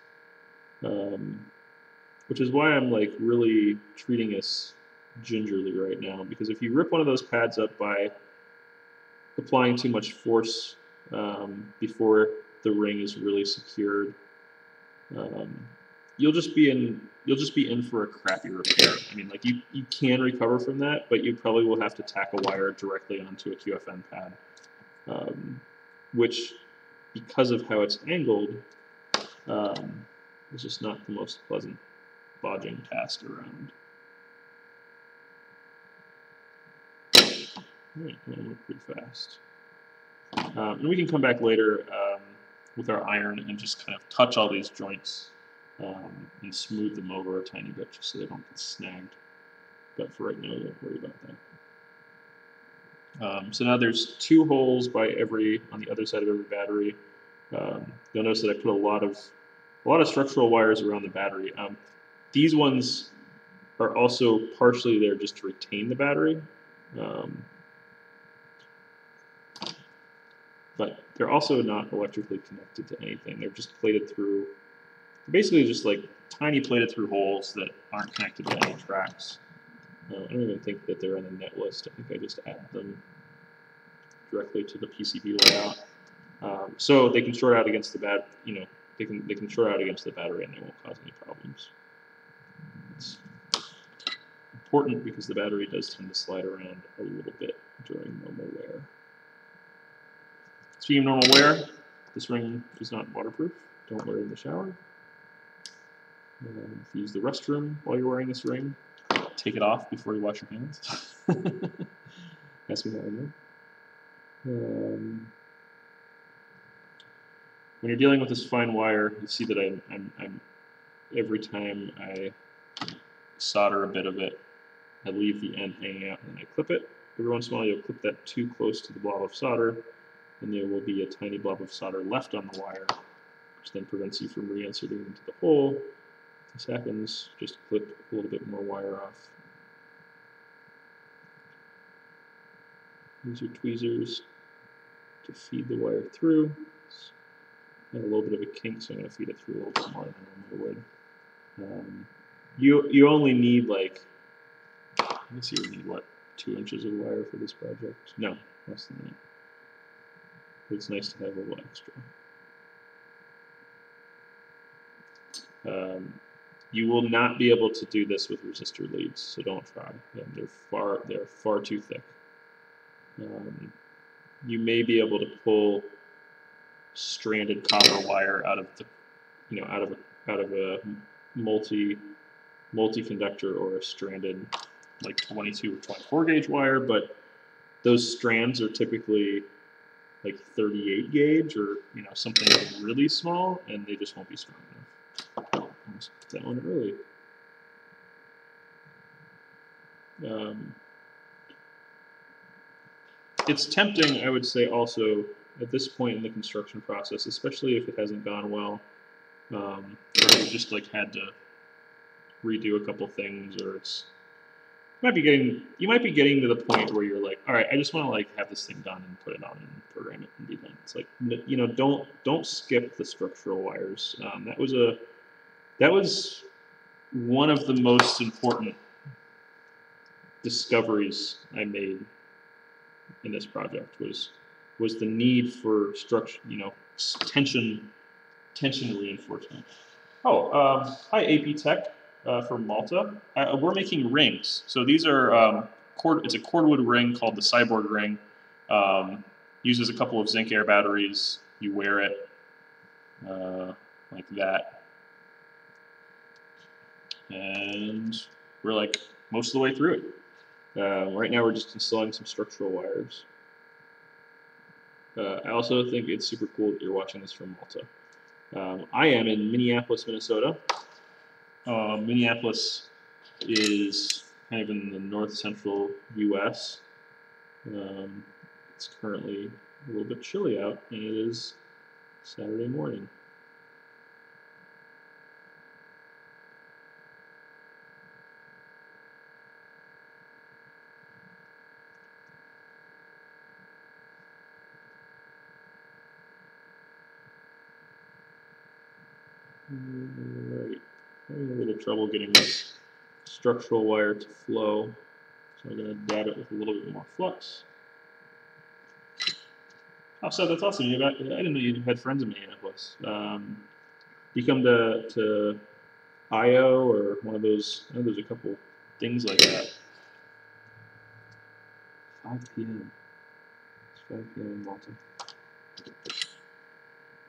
S1: Which is why I'm like really treating this gingerly right now, because if you rip one of those pads up by applying too much force before the ring is really secured, you'll just be in for a crappy repair. I mean, like you can recover from that, but you probably will have to tack a wire directly onto a QFN pad, which, because of how it's angled, is just not the most pleasant bodging task around. Alright, that went pretty fast. And we can come back later with our iron and just kind of touch all these joints and smooth them over a tiny bit just so they don't get snagged. But for right now, don't worry about that. So now there's 2 holes on the other side of every battery. You'll notice that I put a lot of structural wires around the battery. These ones are also partially there just to retain the battery, but they're also not electrically connected to anything. They're just plated through, basically just like tiny plated through holes that aren't connected to any tracks. I don't even think that they're on the net list. I think I just add them directly to the PCB layout, so they can short out against the they can short out against the battery and they won't cause any problems. It's important because the battery does tend to slide around a little bit during normal wear. Speaking of normal wear, this ring is not waterproof. Don't wear it in the shower. If you use the restroom while you're wearing this ring, take it off before you wash your hands. Ask me how I know. When you're dealing with this fine wire, you see that I'm every time I solder a bit of it, I leave the end hanging out and then I clip it. Every once in a while, you'll clip that too close to the blob of solder, and there will be a tiny blob of solder left on the wire, which then prevents you from reinserting into the hole. If this happens, just clip a little bit more wire off. Use your tweezers to feed the wire through. Got a little bit of a kink, so I'm going to feed it through a little bit more than I normally would. You only need like, let me see, you need what, 2 inches of wire for this project? No, less than that. But it's nice to have a little extra. You will not be able to do this with resistor leads, so don't try. They're far too thick. You may be able to pull stranded copper wire out of the, out of a multi-conductor or a stranded like 22 or 24 gauge wire, but those strands are typically like 38 gauge or something really small, and they just won't be strong enough. Almost put that one early. It's tempting, I would say, also at this point in the construction process, especially if it hasn't gone well, or you've just like had to redo a couple things, or you might be getting to the point where you're like, all right, I just want to like have this thing done and put it on and program it and be done. It's like, don't skip the structural wires. That was one of the most important discoveries I made in this project was the need for structure, tension reinforcement. Oh, hi AP Tech from Malta. We're making rings. So these are it's a cordwood ring called the Cyborg ring. Uses a couple of zinc air batteries. You wear it like that, and we're like most of the way through it. Right now we're just installing some structural wires. I also think it's super cool that you're watching this from Malta. I am in Minneapolis, Minnesota. Minneapolis is kind of in the north-central U.S. It's currently a little bit chilly out, and it is Saturday morning. Right. Having a little trouble getting this structural wire to flow, so I'm going to dab it with a little bit more flux. Oh, so that's awesome. I didn't know you had friends in Minneapolis. You come to IO or one of those? I know there's a couple things like that. 5 p.m. It's 5 p.m. in Malta.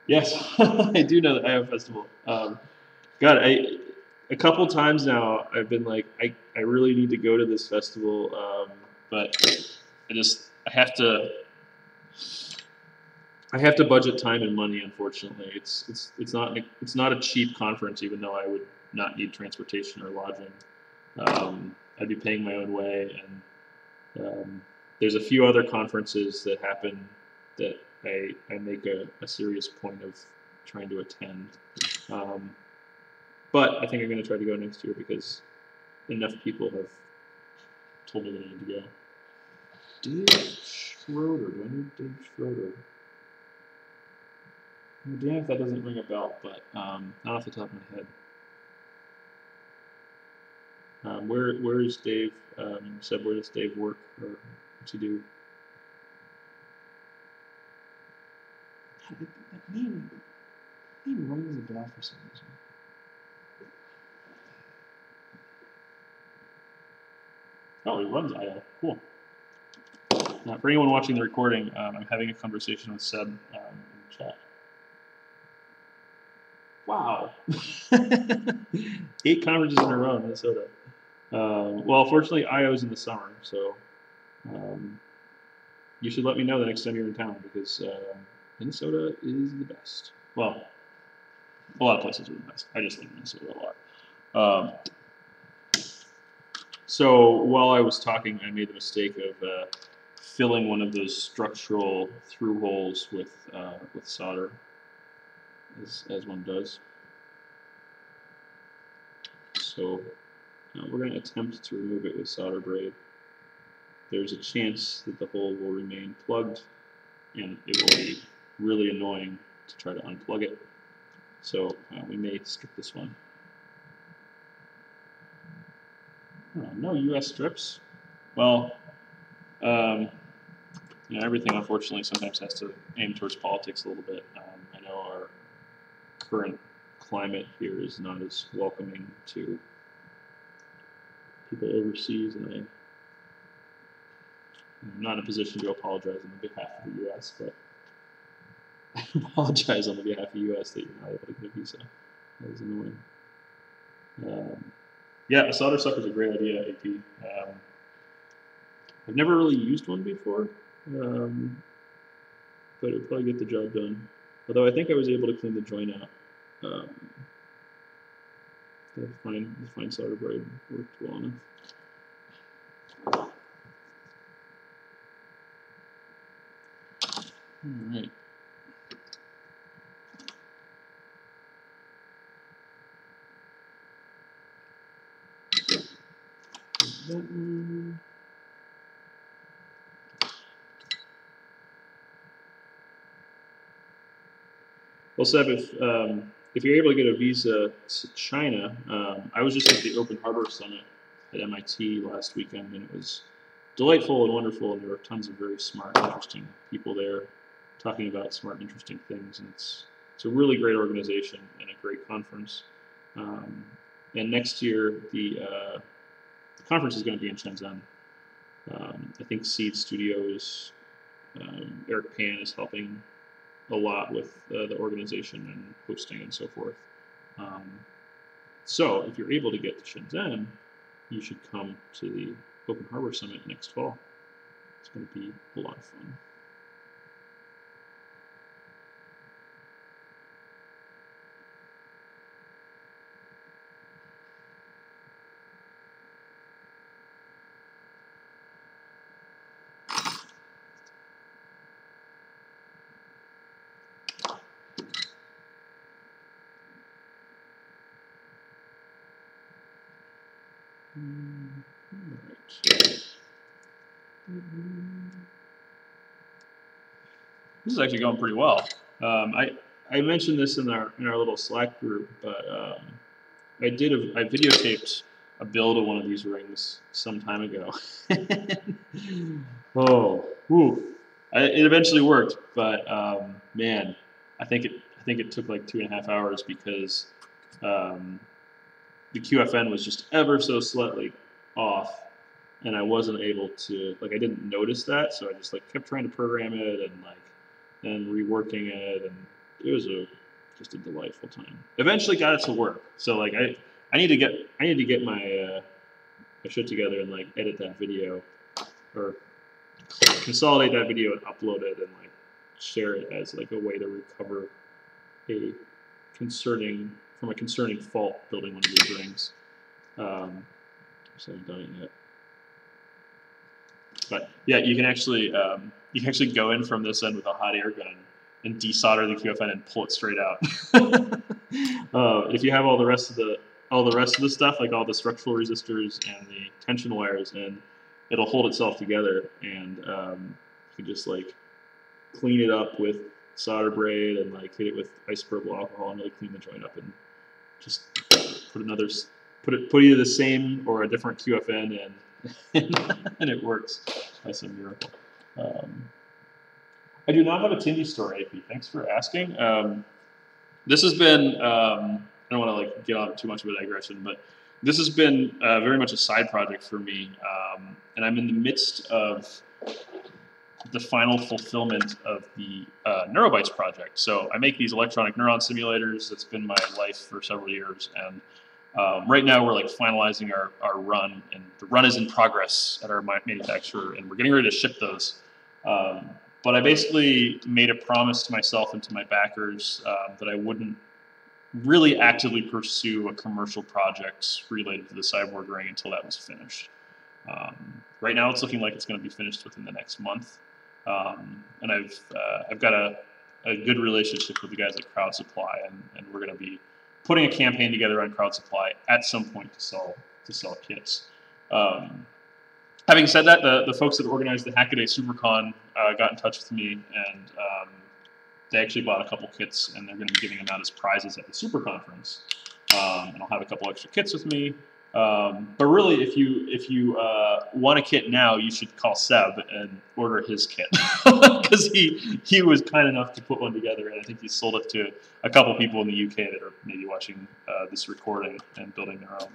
S1: Yes, I do know the IO festival. God, a couple times now I've been like, I really need to go to this festival, but I have to budget time and money. Unfortunately, it's not a cheap conference, even though I would not need transportation or lodging. I'd be paying my own way, and there's a few other conferences that happen that I make a serious point of trying to attend. But I think I'm going to try to go next year because enough people have told me that I need to go. Dave Schroeder. Do I need Dave Schroeder? Oh, damn if that doesn't ring a bell, but not off the top of my head. Where is Dave? Said where does Dave work, or what's he do? That name rings a bell for some reason. Oh, he runs IO. Cool. For anyone watching the recording, I'm having a conversation with Seb in the chat. Wow. 8 conferences in a row in Minnesota. Well, fortunately, IO's in the summer, so you should let me know the next time you're in town, because Minnesota is the best. Well, a lot of places are the best. I just like Minnesota a lot. So while I was talking, I made the mistake of filling one of those structural through holes with solder, as one does. So we're going to attempt to remove it with solder braid. There's a chance that the hole will remain plugged, and it will be really annoying to try to unplug it. So we may strip this one. Oh, no US strips. Well, you know, everything unfortunately sometimes has to aim towards politics a little bit. I know our current climate here is not as welcoming to people overseas, and I'm not in a position to apologize on behalf of the U.S., but I apologize on behalf of the U.S. that you're not able to get a visa. That is annoying. Yeah, a solder sucker is a great idea, AP. I've never really used one before, but it would probably get the job done. Although I think I was able to clean the joint out. The fine solder braid worked well enough. All right. That one. Well, Seb, if you're able to get a visa to China, I was just at the Open Harbor Summit at MIT last weekend, and it was delightful and wonderful, and there were tons of very smart, interesting people there talking about smart, interesting things, and it's a really great organization and a great conference. And next year, the conference is going to be in Shenzhen. I think Seed Studios, Eric Pan is helping a lot with the organization and hosting and so forth. So if you're able to get to Shenzhen, you should come to the Open Harbor Summit next fall. It's going to be a lot of fun. This is actually going pretty well. I mentioned this in our little Slack group, but I videotaped a build of one of these rings some time ago. Oh, whew. It eventually worked, but man, I think it took like 2.5 hours because the QFN was just ever so slightly off, and I wasn't able to, like, I didn't notice that, so I just like kept trying to program it and like then reworking it, and it was just a delightful time. Eventually got it to work, so like I need to get my shit together and like edit that video or consolidate that video and upload it and like share it as like a way to recover a concerning fault building one of these rings. So I haven't done it yet. But yeah, you can actually go in from this end with a hot air gun and desolder the QFN and pull it straight out. If you have all the rest of the stuff, like all the structural resistors and the tension wires, and it'll hold itself together, and you can just like clean it up with solder braid and like hit it with isopropyl alcohol and really clean the joint up, and just put either the same or a different QFN in, and it works by some miracle. I do not have a Tindy story, AP. Thanks for asking. This has been, I don't want to like get on too much of a digression, but this has been very much a side project for me, and I'm in the midst of the final fulfillment of the Neurobytes project. So I make these electronic neuron simulators. That's been my life for several years, and Right now, we're like finalizing our run, and the run is in progress at our manufacturer, and we're getting ready to ship those. But I basically made a promise to myself and to my backers that I wouldn't really actively pursue a commercial project related to the Cyborg ring until that was finished. Right now, it's looking like it's going to be finished within the next month, and I've got a good relationship with the guys at Crowd Supply, and we're going to be putting a campaign together on Crowd Supply at some point to sell kits. Having said that, the folks that organized the Hackaday SuperCon got in touch with me, and they actually bought a couple kits, and they're going to be giving them out as prizes at the Super Conference. And I'll have a couple extra kits with me. But really, if you want a kit now, you should call Seb and order his kit, because he was kind enough to put one together, and I think he sold it to a couple people in the UK that are maybe watching this recording and building their own.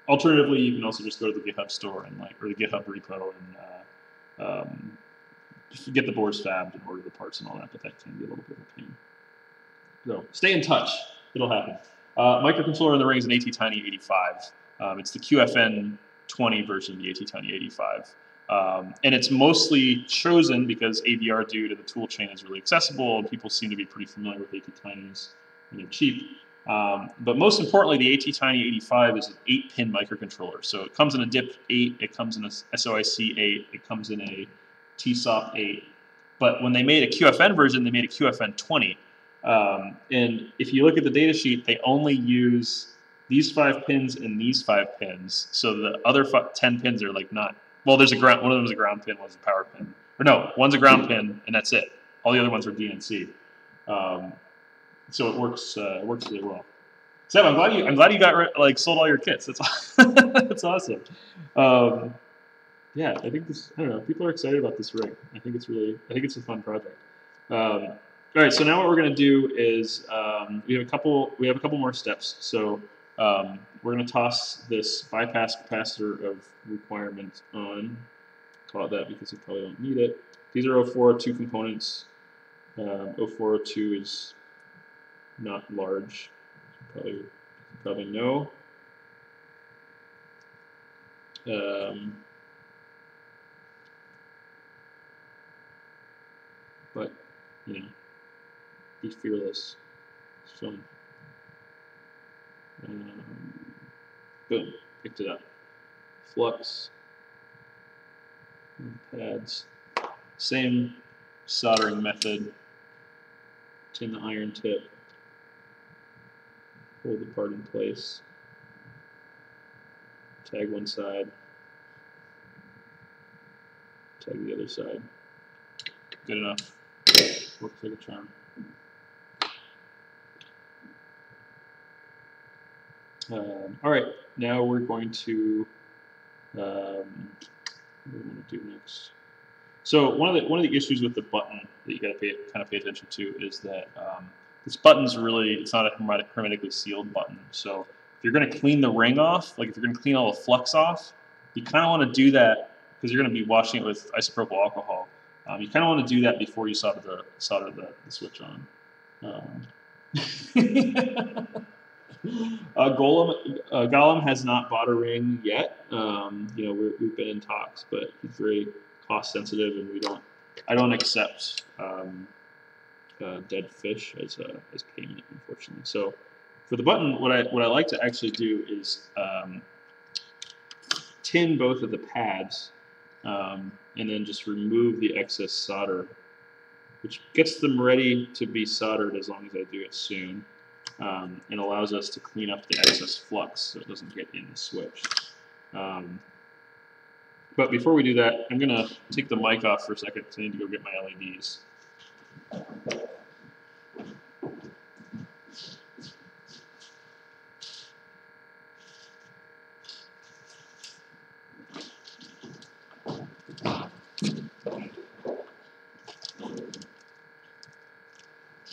S1: Alternatively, you can also just go to the GitHub store or the GitHub repo and get the boards fabbed and order the parts and all that, but that can be a little bit of a pain. So stay in touch; it'll happen. Microcontroller in the ring is an ATtiny 85. It's the QFN 20 version of the ATtiny 85. And it's mostly chosen because AVR due to the tool chain is really accessible, and people seem to be pretty familiar with ATtinys, and they're cheap. But most importantly, the ATtiny 85 is an 8-pin microcontroller. So it comes in a DIP 8, it comes in a SOIC 8, it comes in a TSOP 8. But when they made a QFN version, they made a QFN 20. And if you look at the data sheet, they only use these 5 pins and these 5 pins. So the other 10 pins are like not, well, there's a ground, one of them is a ground pin, one's a power pin. Or no, one's a ground pin, and that's it. All the other ones are DNC. So it works really well. Seb, I'm glad you got sold all your kits. That's that's awesome. Yeah, I think I don't know, people are excited about this ring. I think it's a fun project. All right, so now what we're going to do is we have a couple more steps. So we're going to toss this bypass capacitor of requirement on. Call it that because we probably don't need it. These are 0402 components. 0402 is not large. You probably know. But you know, be fearless. It's fun. Boom, picked it up. Flux. Pads. Same soldering method. Tin the iron tip. Hold the part in place. Tag one side. Tag the other side. Good enough. Works like a charm. All right, now we're going to. What do we want to do next? So one of the issues with the button that you got to kind of pay attention to is that this button's it's not a hermetically sealed button. So if you're going to clean the ring off, like if you're going to clean all the flux off, you kind of want to do that because you're going to be washing it with isopropyl alcohol. You kind of want to do that before you solder the switch on. Gollum has not bought a ring yet. We've been in talks, but he's very cost sensitive, and I don't accept dead fish as payment, unfortunately. So for the button, what I like to actually do is tin both of the pads, and then just remove the excess solder, which gets them ready to be soldered as long as I do it soon. And allows us to clean up the excess flux so it doesn't get in the switch. But before we do that, I'm going to take the mic off for a second because I need to go get my LEDs.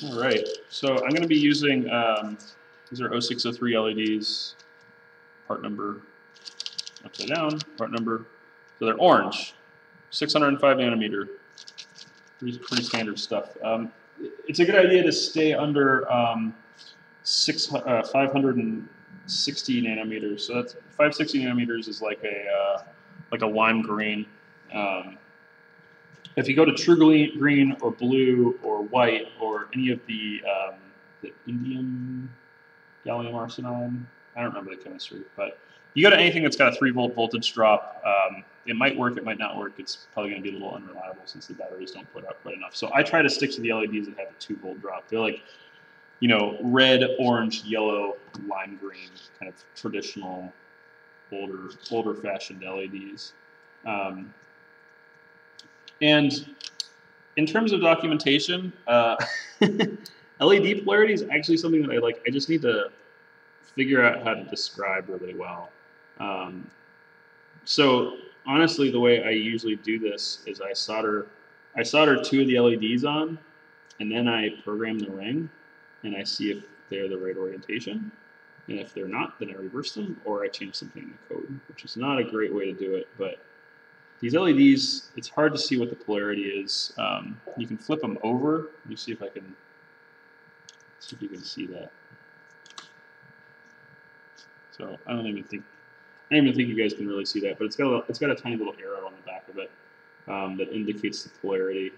S1: All right, so I'm going to be using, these are 0603 LEDs, part number upside down, part number, so they're orange, 605 nanometer, pretty standard stuff. It's a good idea to stay under 500 560 nanometers. So that's 560 nanometers is like a lime green. If you go to true green or blue or white or any of the indium gallium arsenide, I don't remember the chemistry, but you go to anything that's got a 3-volt voltage drop, it might work, it might not work. It's probably going to be a little unreliable since the batteries don't put out quite enough. So I try to stick to the LEDs that have a 2-volt drop. They're like, you know, red, orange, yellow, lime green, kind of traditional, older-fashioned LEDs. And in terms of documentation, LED polarity is actually something that I like. I just need to figure out how to describe really well. So honestly, the way I usually do this is I solder 2 of the LEDs on, and then I program the ring, and I see if they're the right orientation. And if they're not, then I reverse them, or I change something in the code, which is not a great way to do it. But these LEDs, it's hard to see what the polarity is. You can flip them over. Let me see if you can see that. So I don't even think you guys can really see that, but it's got a tiny little arrow on the back of it that indicates the polarity.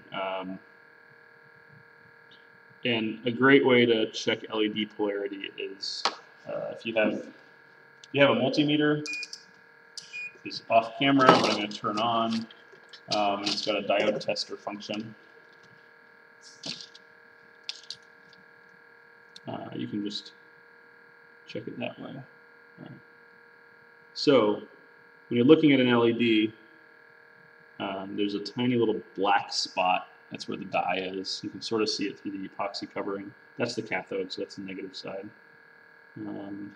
S1: And a great way to check LED polarity is if you have a multimeter. It's off camera, but I'm going to turn on. It's got a diode tester function. You can just check it that way. All right. So when you're looking at an LED, there's a tiny little black spot. That's where the dye is. You can sort of see it through the epoxy covering. That's the cathode, so that's the negative side. And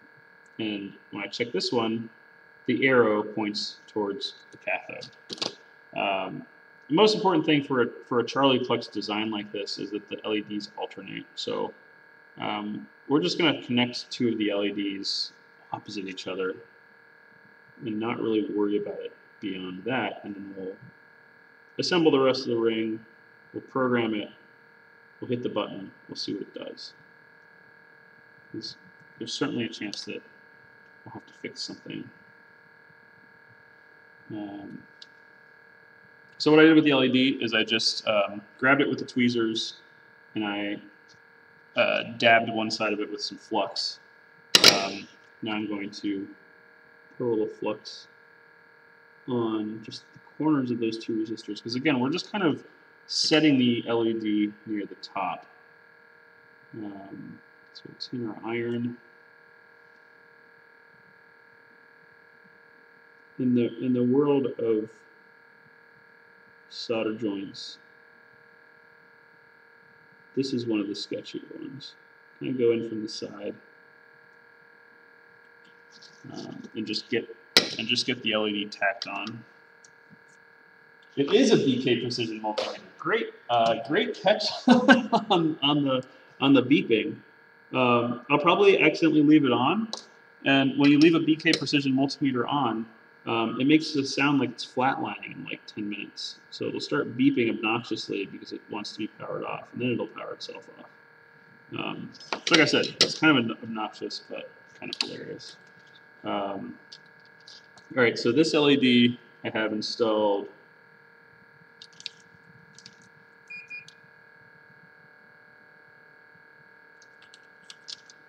S1: when I check this one, the arrow points towards the cathode. The most important thing for a Charlie Plex design like this is that the LEDs alternate. So we're just going to connect 2 of the LEDs opposite each other and not really worry about it beyond that. And then we'll assemble the rest of the ring, we'll program it, we'll hit the button, we'll see what it does. There's certainly a chance that we'll have to fix something. So what I did with the LED is I just grabbed it with the tweezers and I dabbed one side of it with some flux. Now I'm going to put a little flux on just the corners of those 2 resistors, because again, we're just kind of setting the LED near the top. So it's in our iron. In the world of solder joints, this is one of the sketchier ones. Kind of go in from the side and just get the LED tacked on. It is a BK precision multimeter. Great catch on the beeping. I'll probably accidentally leave it on, and when you leave a BK precision multimeter on, it makes it sound like it's flatlining in like 10 minutes. So it'll start beeping obnoxiously because it wants to be powered off, and then it'll power itself off. Like I said, it's kind of obnoxious, but kind of hilarious. All right, so this LED I have installed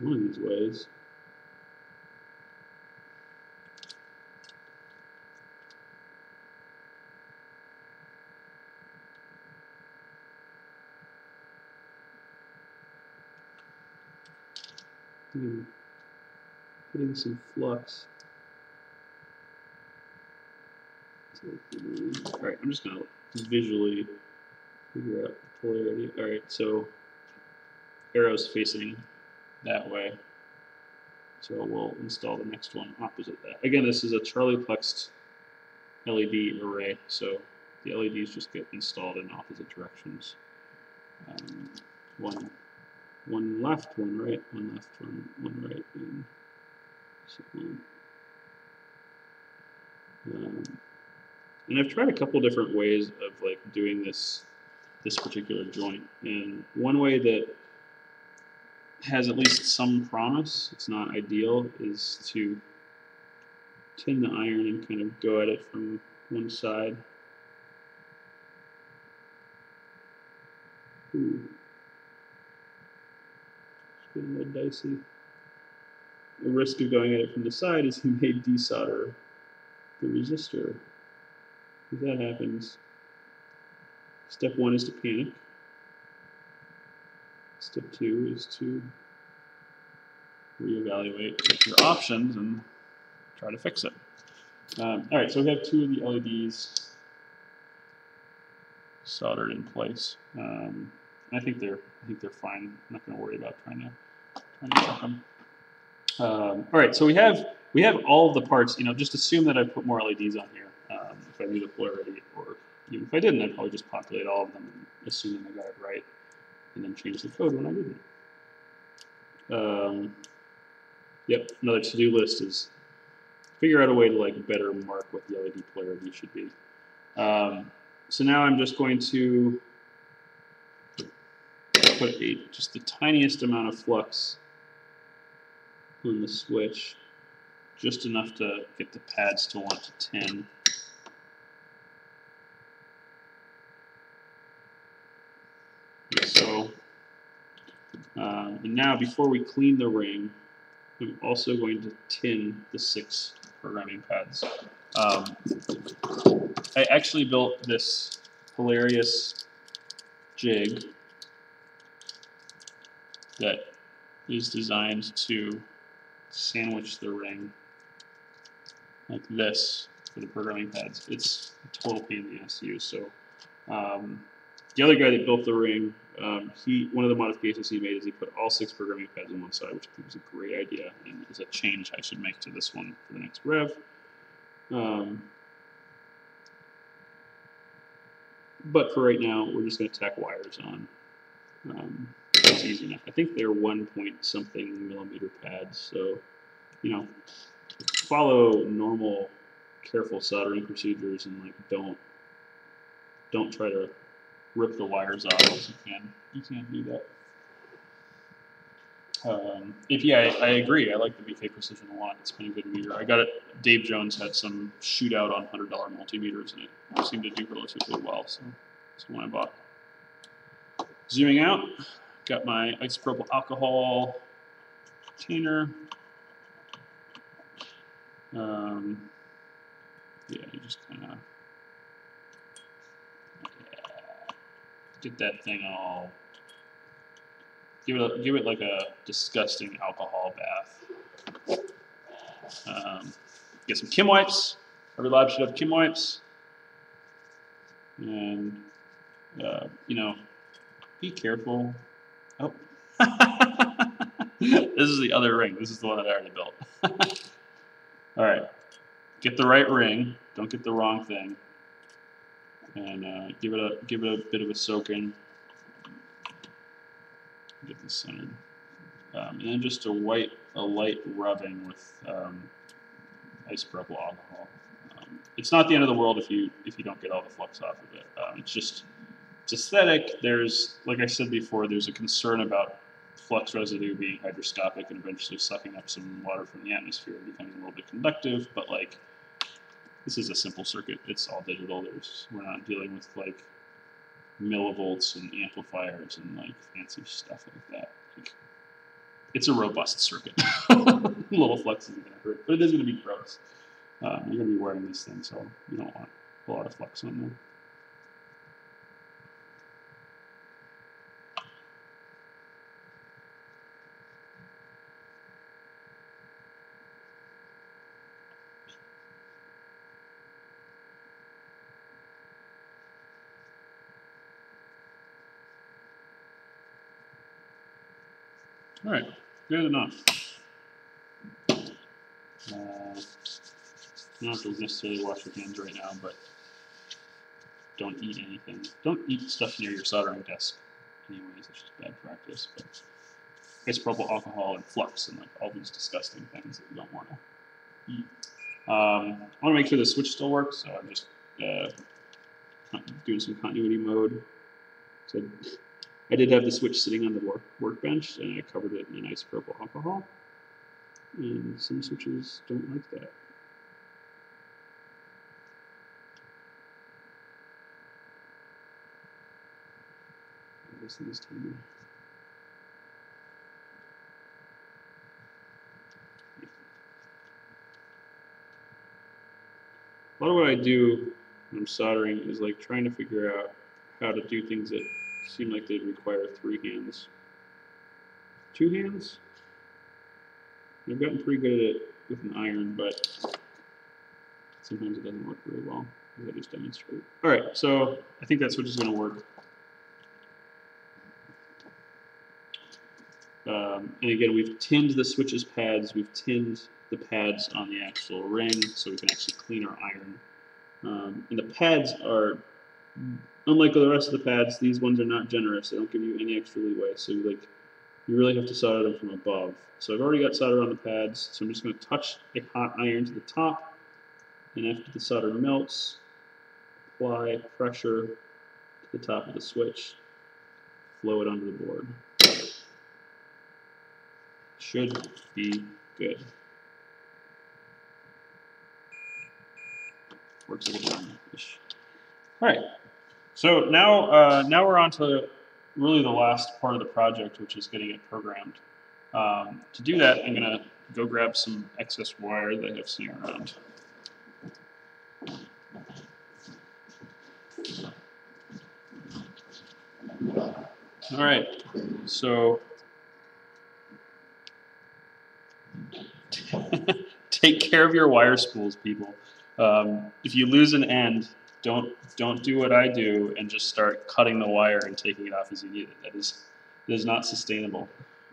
S1: one of these ways. Putting some flux. All right, I'm just going to visually figure out the polarity. All right, so arrow's facing that way. So we'll install the next one opposite that. Again, this is a Charlie Plexed LED array, so the LEDs just get installed in opposite directions. One left, one right, one left, one right, and so on. And I've tried a couple different ways of like doing this particular joint. And one way that has at least some promise, it's not ideal, is to tin the iron and kind of go at it from one side. Ooh. It's getting a little dicey. The risk of going at it from the side is you may desolder the resistor. If that happens, step 1 is to panic. Step 2 is to reevaluate your options and try to fix it. All right, so we have 2 of the LEDs soldered in place. I think they're fine. I'm not going to worry about trying to check them. All right, so we have all of the parts. You know, just assume that I put more LEDs on here. If I knew the polarity, or even if I didn't, I'd probably just populate all of them and assume I got it right, and then change the code when I didn't. Yep, another to-do list is figure out a way to like better mark what the LED polarity should be. So now I'm just going to put just the tiniest amount of flux on the switch, just enough to get the pads to want to tin. Like so. And now before we clean the ring, I'm also going to tin the 6 programming pads. I actually built this hilarious jig that is designed to sandwich the ring like this for the programming pads. It's a total pain in the ass to use. So the other guy that built the ring, one of the modifications he made is he put all 6 programming pads on one side, which I think was a great idea and is a change I should make to this one for the next rev. But for right now, we're just going to tack wires on. It's easy enough. I think they're 1-point-something millimeter pads, so, you know, follow normal, careful soldering procedures and like don't try to rip the wires off as you can. You can't do that. I agree. I like the VK Precision a lot. It's been a good meter. I got it. Dave Jones had some shootout on $100 multimeters, and it seemed to do relatively well. So that's the one I bought. Zooming out, got my isopropyl alcohol container. Yeah, you just kind of get that thing all. Give it like a disgusting alcohol bath. Get some Kim wipes. Every lab should have Kim wipes. And you know, be careful. Oh, this is the other ring. This is the one that I already built. All right, get the right ring. Don't get the wrong thing. And give it a bit of a soak in. Get this centered, and then just a light rubbing with isopropyl alcohol. It's not the end of the world if you don't get all the flux off of it. It's aesthetic. There's, like I said before, there's a concern about flux residue being hygroscopic and eventually sucking up some water from the atmosphere and becoming a little bit conductive. But like, this is a simple circuit. It's all digital. We're not dealing with like millivolts and amplifiers and like fancy stuff like that. Like, it's a robust circuit. Little flux isn't going to hurt, but it is going to be gross. You're going to be wearing this thing, so you don't want a lot of flux on there. All right, good enough. You don't have to necessarily wash your hands right now, but don't eat anything. Don't eat stuff near your soldering desk. Anyways, it's just bad practice. But isopropyl alcohol and flux and like all these disgusting things that you don't want to eat. I want to make sure the switch still works, so I'm just doing some continuity mode. So I did have the switch sitting on the workbench, and I covered it in a nice purple alcohol. And some switches don't like that. This thing is tiny. A lot of what I do when I'm soldering is like trying to figure out how to do things that seem like they'd require 3 hands. 2 hands? I've gotten pretty good at it with an iron, but sometimes it doesn't work very well, as I just demonstrated. All right, so I think that switch is going to work. And again, we've tinned the switch's pads. We've tinned the pads on the actual ring, so we can actually clean our iron. And the pads are, unlike the rest of the pads, these ones are not generous. They don't give you any extra leeway. So you really have to solder them from above. So I've already got solder on the pads, so I'm just going to touch a hot iron to the top. And after the solder melts, apply pressure to the top of the switch, flow it onto the board. Should be good. Works like a charm-ish. All right. So now we're on to really the last part of the project, which is getting it programmed. To do that, I'm going to go grab some excess wire that I have sitting around. All right. So take care of your wire spools, people. If you lose an end, don't do what I do and just start cutting the wire and taking it off as you need it. That is not sustainable.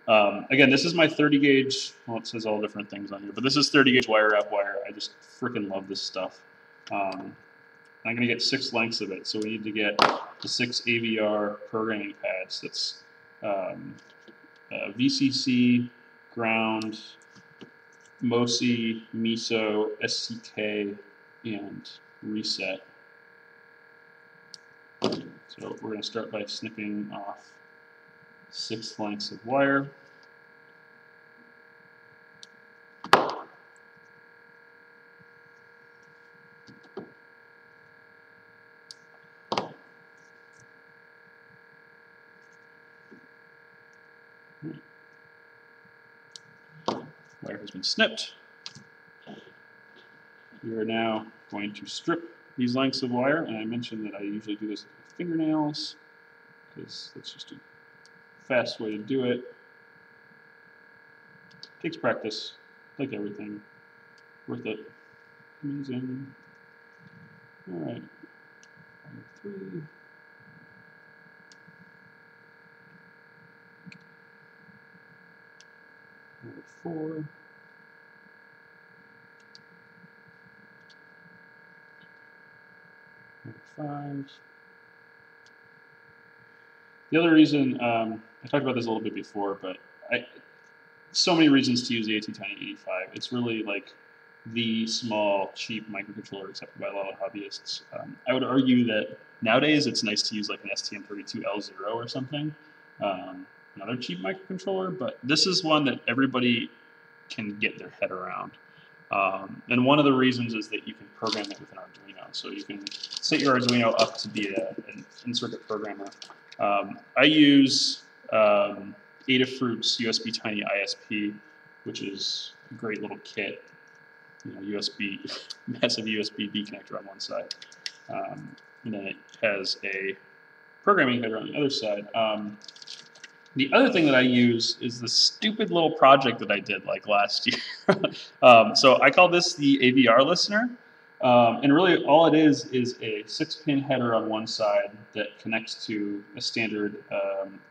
S1: Again, this is my 30 gauge. Well, it says all different things on here, but this is 30 gauge wire wrap wire. I just freaking love this stuff. I'm going to get 6 lengths of it, so we need to get the 6 AVR programming pads. That's VCC, ground, MOSI, MISO, SCK, and reset. So we're going to start by snipping off 6 lengths of wire. Wire has been snipped. We are now going to strip these lengths of wire, and I mentioned that I usually do this with fingernails because that's just a fast way to do it. Takes practice, like everything. Worth it. Amazing. All right. 3. Number 4. Number 5. The other reason, I talked about this a little bit before, but so many reasons to use the ATtiny 85. It's really like the small, cheap microcontroller accepted by a lot of hobbyists. I would argue that nowadays it's nice to use like an STM32L0 or something, another cheap microcontroller, but this is one that everybody can get their head around. And one of the reasons is that you can program it with an Arduino. So you can set your Arduino up to be an in-circuit programmer. I use Adafruit's USB Tiny ISP, which is a great little kit. You know, massive USB-B connector on one side, and then it has a programming header on the other side. The other thing that I use is the stupid little project that I did like last year. So I call this the AVR listener, and really all it is a 6-pin header on one side that connects to a standard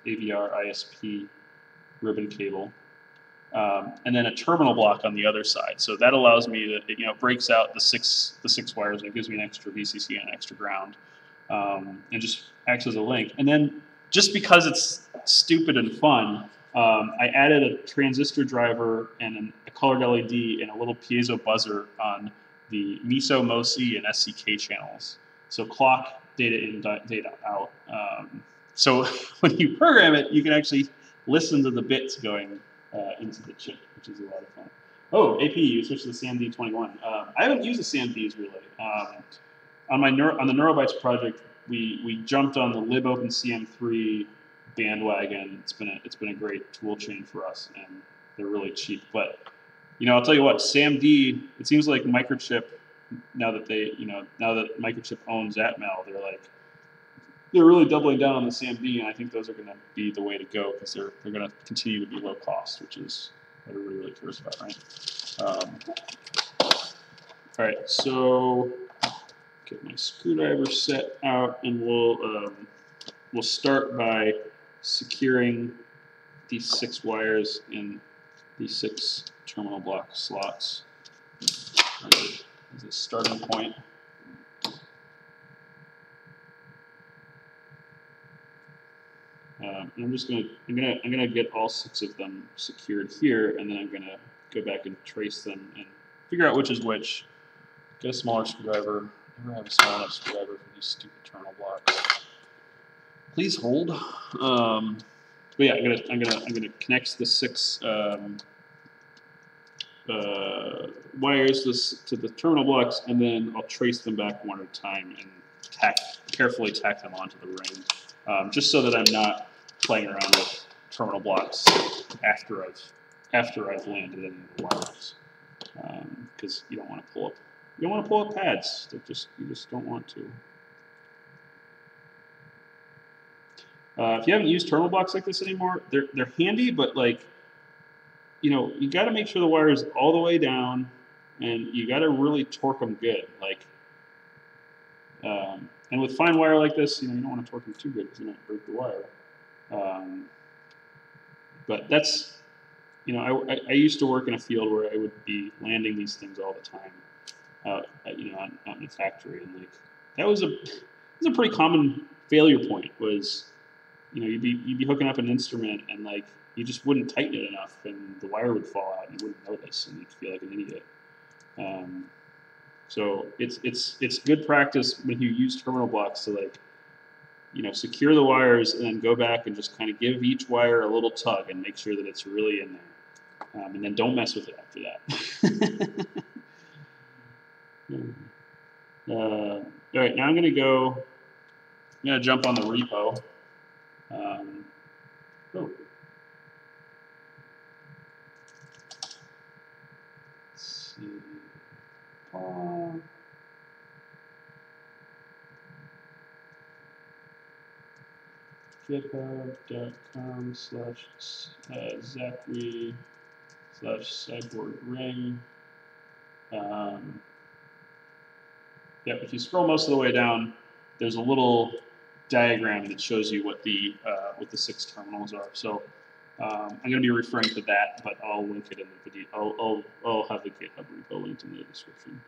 S1: AVR ISP ribbon cable. And then a terminal block on the other side. So that allows me to, you know, breaks out the six wires, and it gives me an extra VCC and an extra ground, and just acts as a link. And then just because it's stupid and fun, I added a transistor driver and a colored LED and a little piezo buzzer on the MISO, MOSI, and SCK channels. So clock, data in, data out. So when you program it, you can actually listen to the bits going into the chip, which is a lot of fun. Oh, AP, you switched to the SAMD21. I haven't used the SAMDs really. On the Neurobytes project, we jumped on the libopencm3 bandwagon. It's been a great tool chain for us, and they're really cheap. But I'll tell you what, SAMD. It seems like Microchip, now that Microchip owns Atmel, they're really doubling down on the SAMD, and I think those are going to be the way to go because they're going to continue to be low cost, which is what everybody really cares about, right? All right, so get my screwdriver set out, and we'll start by securing these 6 wires in these 6 terminal block slots as a starting point. And I'm gonna get all 6 of them secured here, and then I'm gonna go back and trace them and figure out which is which. Get a smaller screwdriver. Never have a small enough screwdriver for these stupid terminal blocks. Please hold. But yeah, I'm gonna connect the 6 wires to the terminal blocks, and then I'll trace them back one at a time and carefully tack them onto the ring, just so that I'm not playing around with terminal blocks after I've landed any of the wires, because you don't want to pull up pads. You just don't want to. If you haven't used terminal blocks like this anymore, they're handy, but you got to make sure the wire is all the way down, and you got to really torque them good. And with fine wire like this, you don't want to torque them too good because you might break the wire. But that's, I used to work in a field where I would be landing these things all the time, out in the factory, and that was a pretty common failure point. Was, you'd be hooking up an instrument and you just wouldn't tighten it enough, and the wire would fall out, and you wouldn't notice, and you'd feel like an idiot. So it's good practice when you use terminal blocks to secure the wires and then go back and just kind of give each wire a little tug and make sure that it's really in there, and then don't mess with it after that. All right, now I'm gonna jump on the repo. Let's see. GitHub.com/Zachary/cyborg-ring. Yep, if you scroll most of the way down, there's a little diagram that shows you what the 6 terminals are. So I'm going to be referring to that, but I'll link it in the video. I'll have the GitHub repo linked in the description.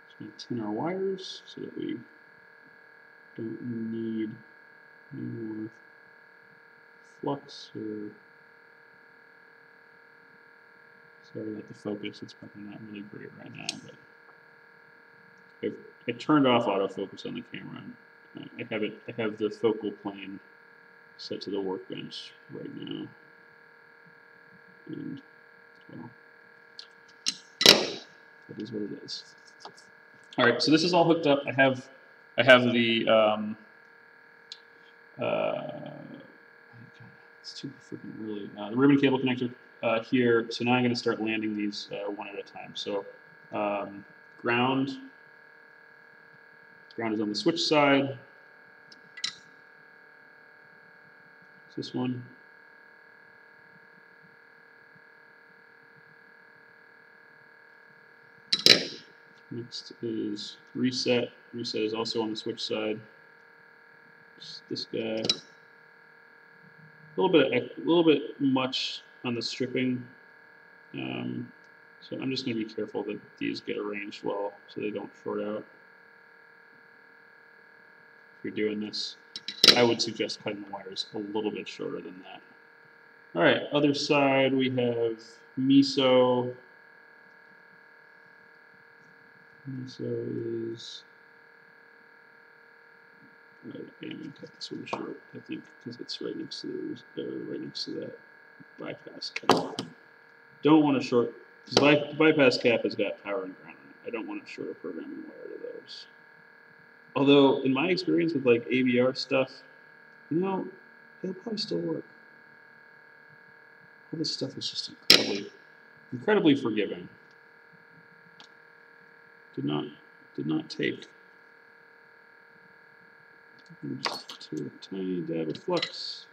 S1: Just going to tin our wires so that we don't need any more flux or. Sorry about the focus. It's probably not really great right now, but I turned off autofocus on the camera. I have the focal plane set to the workbench right now, and well, that is what it is. All right, so this is all hooked up. I have the it's too freaking early. The ribbon cable connector here. So now I'm going to start landing these one at a time. So ground is on the switch side. It's this one. Next is reset. Reset is also on the switch side. Just this guy. A little bit much on the stripping. So I'm just going to be careful that these get arranged well so they don't short out. If you're doing this, I would suggest cutting the wires a little bit shorter than that. All right, other side we have miso. Miso is right Okay, I'm gonna cut this one short, I think, because it's right next to that bypass cap. Don't want to short, because the bypass cap has got power and ground on it. I don't want to short a programming wire to those. Although, in my experience with like AVR stuff, you know, it'll probably still work. All this stuff is just incredibly forgiving. Did not take. Just to a tiny dab of flux.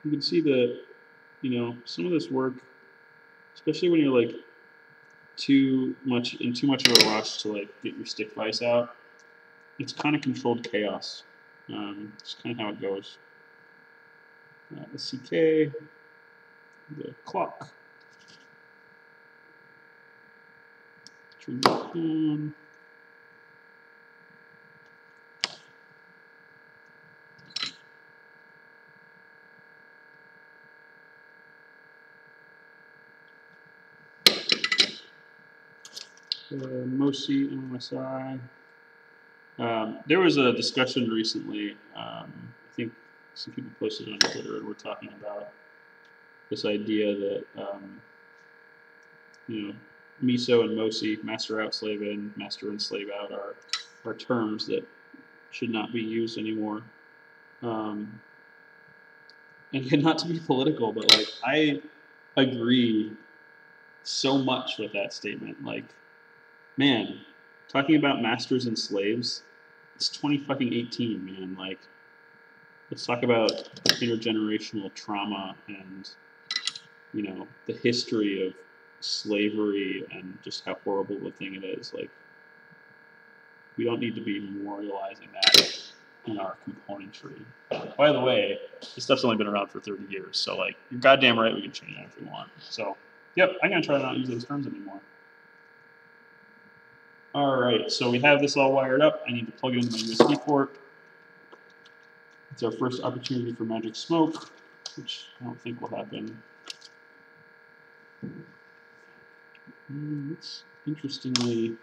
S1: You can see the, you know, some of this work, especially when you're like too much of a rush to like get your stick vise out. It's kind of controlled chaos. It's kind of how it goes. The CK, the clock. Turn this on. MOSI, MSI. There was a discussion recently, I think some people posted on Twitter and were talking about this idea that, you know, MISO and MOSI, master out, slave in, master in, slave out, are terms that should not be used anymore. And again, not to be political, but like I agree so much with that statement. Like, man, talking about masters and slaves, it's 2018, man. Like, let's talk about intergenerational trauma and, you know, the history of slavery and just how horrible of a thing it is. Like, we don't need to be memorializing that in our componentry. By the way, this stuff's only been around for 30 years, so like, you're goddamn right we can change it if we want. So, yep, I'm gonna try to not use those terms anymore. All right, so we have this all wired up. I need to plug it into my USB port. It's our first opportunity for magic smoke, which I don't think will happen. It's interestingly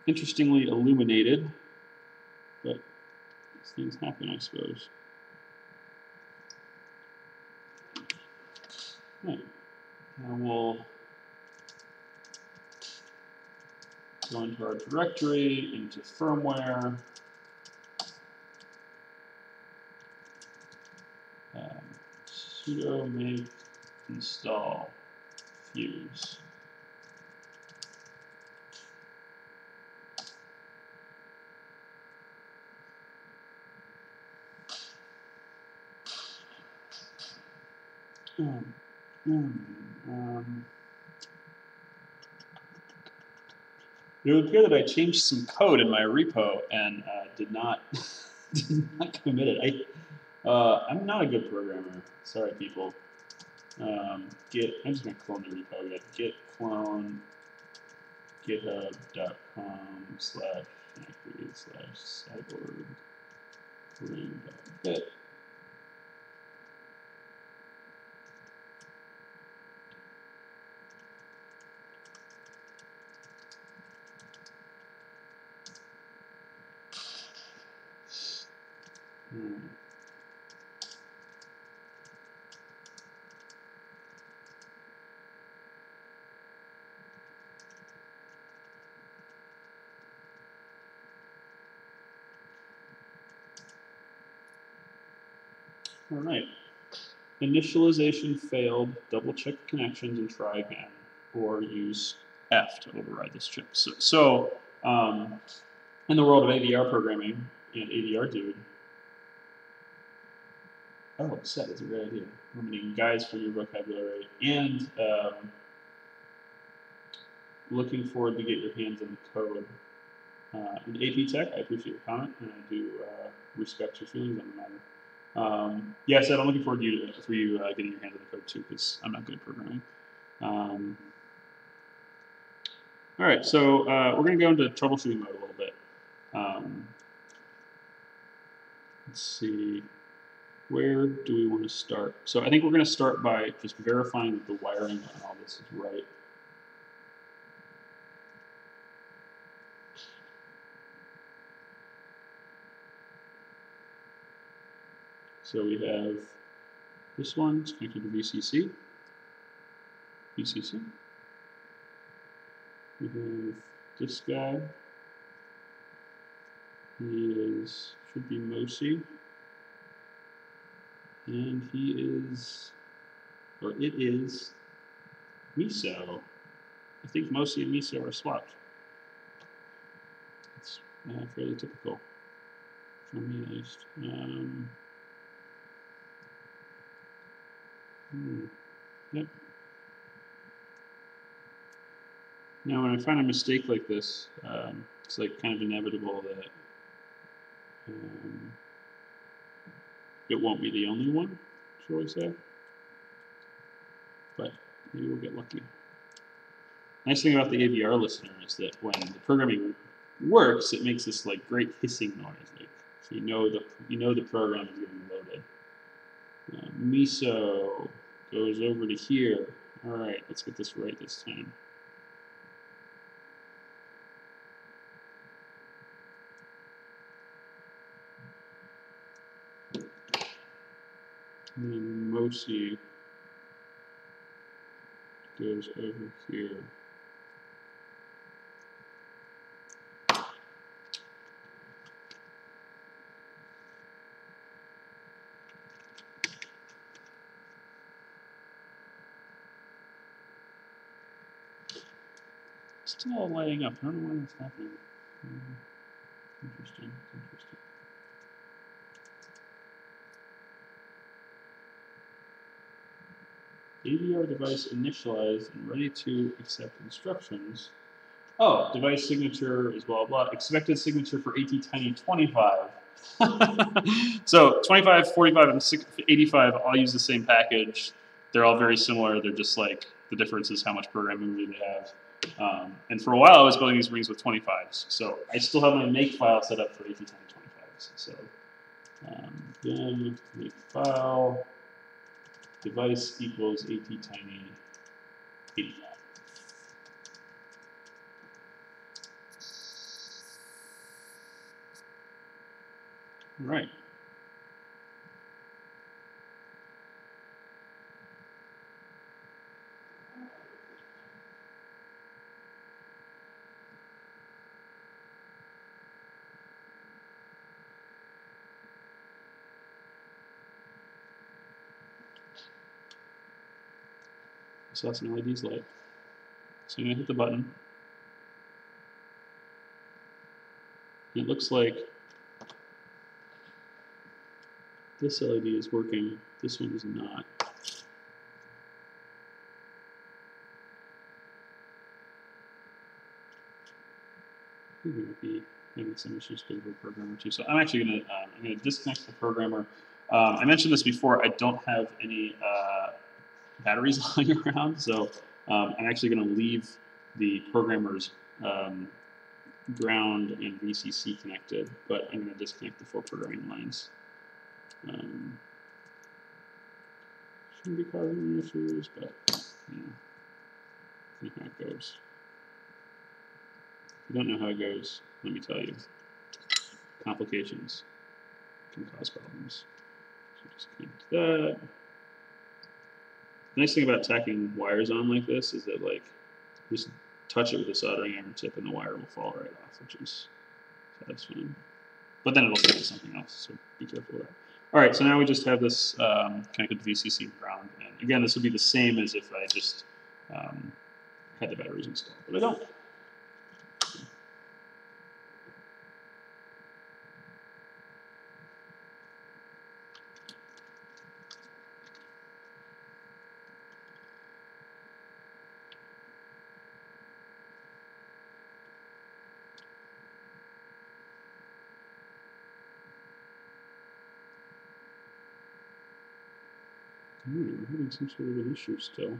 S1: illuminated, but these things happen, I suppose. Right. Now we'll go into our directory, into firmware. Sudo make install fuse. It would appear that I changed some code in my repo and did not commit it. I'm not a good programmer. Sorry, people. I'm just gonna clone the repo again. Git clone github.com/cyborg ring.bit. All right. Initialization failed. Double check connections and try again, or use F to override this chip. So in the world of AVR programming and AVR dude, set is a great idea. Limiting guides for your vocabulary and looking forward to get your hands on the code. And AP Tech, I appreciate your comment, and I do respect your feelings on the matter. Yeah, so I'm looking forward to you getting your hands on the code too, because I'm not good at programming. All right, so we're going to go into troubleshooting mode a little bit. Let's see, where do we want to start? So I think we're going to start by just verifying that the wiring on all this is right. So we have this one, it's connected to VCC. VCC. We have this guy. He should be MOSI. And he is, or it is, MISO. I think MOSI and MISO are swapped. It's fairly typical, for me at least. Yep. Now, when I find a mistake like this, it's like kind of inevitable that it won't be the only one, shall we say? But maybe we'll get lucky. Nice thing about the AVR listener is that when the programming works, it makes this like great hissing noise. Like, so you know the program is getting loaded. MISO goes over to here. All right, let's get this right this time. And then MOSI goes over here. Still lighting up. I don't know why that's happening. Interesting. AVR device initialized and ready to accept instructions. Oh, device signature is blah blah. Expected signature for AT-Tiny 25. So 25, 45, and 85 all use the same package. They're all very similar. They're just like the difference is how much programming memory they have. And for a while, I was building these rings with 25s. So I still have my make file set up for AT-Tiny 25s. So then make file device equals AT-Tiny 85. All right. So that's an LED's light. So I'm going to hit the button. And it looks like this LED is working. This one is not. We might be having some issues with the programmer too. So I'm actually going to disconnect the programmer. I mentioned this before. I don't have any batteries lying around, so I'm actually going to leave the programmer's ground and VCC connected, but I'm going to disconnect the 4 programming lines. Shouldn't be causing any issues, but see how it goes. If you don't know how it goes, let me tell you. Complications can cause problems. So just connect that. The nice thing about tacking wires on like this is that like just touch it with a soldering iron tip and the wire will fall right off, which is satisfying. But then it'll stick to something else, so be careful of that. All right, so now we just have this connected to VCC and ground. And again, this would be the same as if I just had the batteries installed, but I don't. We're having some sort of an issue still.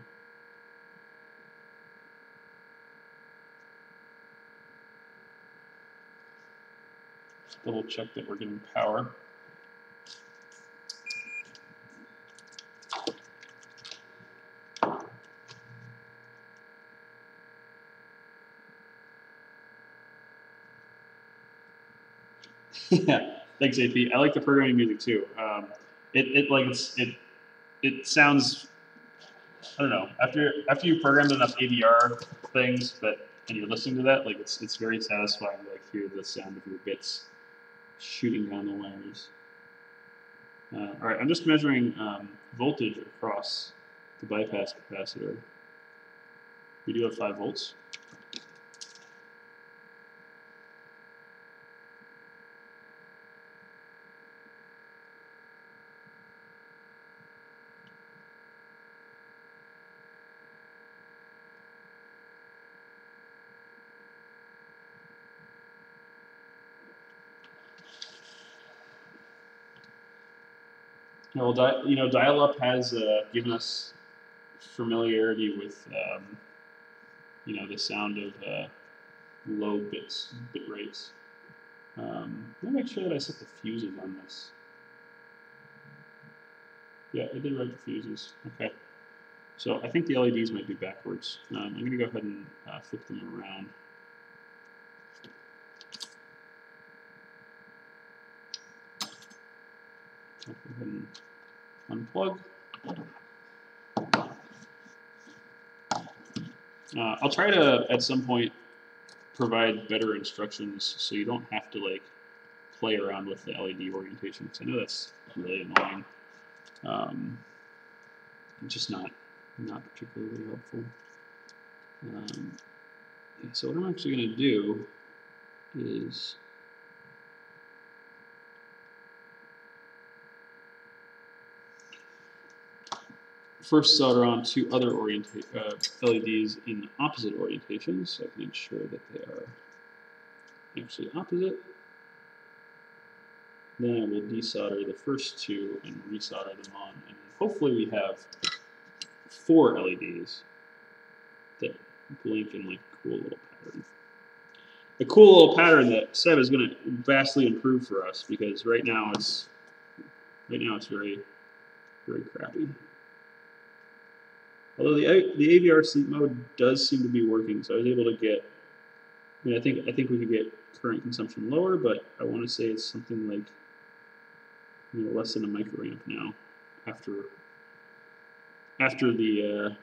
S1: Just double check that we're getting power. Yeah, thanks AP. I like the programming music too. it sounds, I don't know, after you programmed enough AVR things and you're listening to that, like it's very satisfying to like hear the sound of your bits shooting down the wires. All right, I'm just measuring voltage across the bypass capacitor. We do have 5 volts. Well, dial-up has given us familiarity with, the sound of low bit rates. Let me make sure that I set the fuses on this. Yeah, I did write the fuses. Okay. So I think the LEDs might be backwards. I'm going to go ahead and flip them around. Go ahead and unplug. I'll try to, at some point, provide better instructions so you don't have to like play around with the LED orientation, because I know that's really annoying. Just not particularly helpful. So what I'm actually going to do is first solder on 2 other LEDs in opposite orientations, so I can ensure that they are actually opposite. Then I will desolder the first 2 and resolder them on, and hopefully we have 4 LEDs that blink in like a cool little pattern. A cool little pattern that Seb is going to vastly improve for us, because right now it's very, very crappy. Although the AVR sleep mode does seem to be working, so I was able to get. I mean, I think we could get current consumption lower, but I want to say it's something like less than a microamp now after the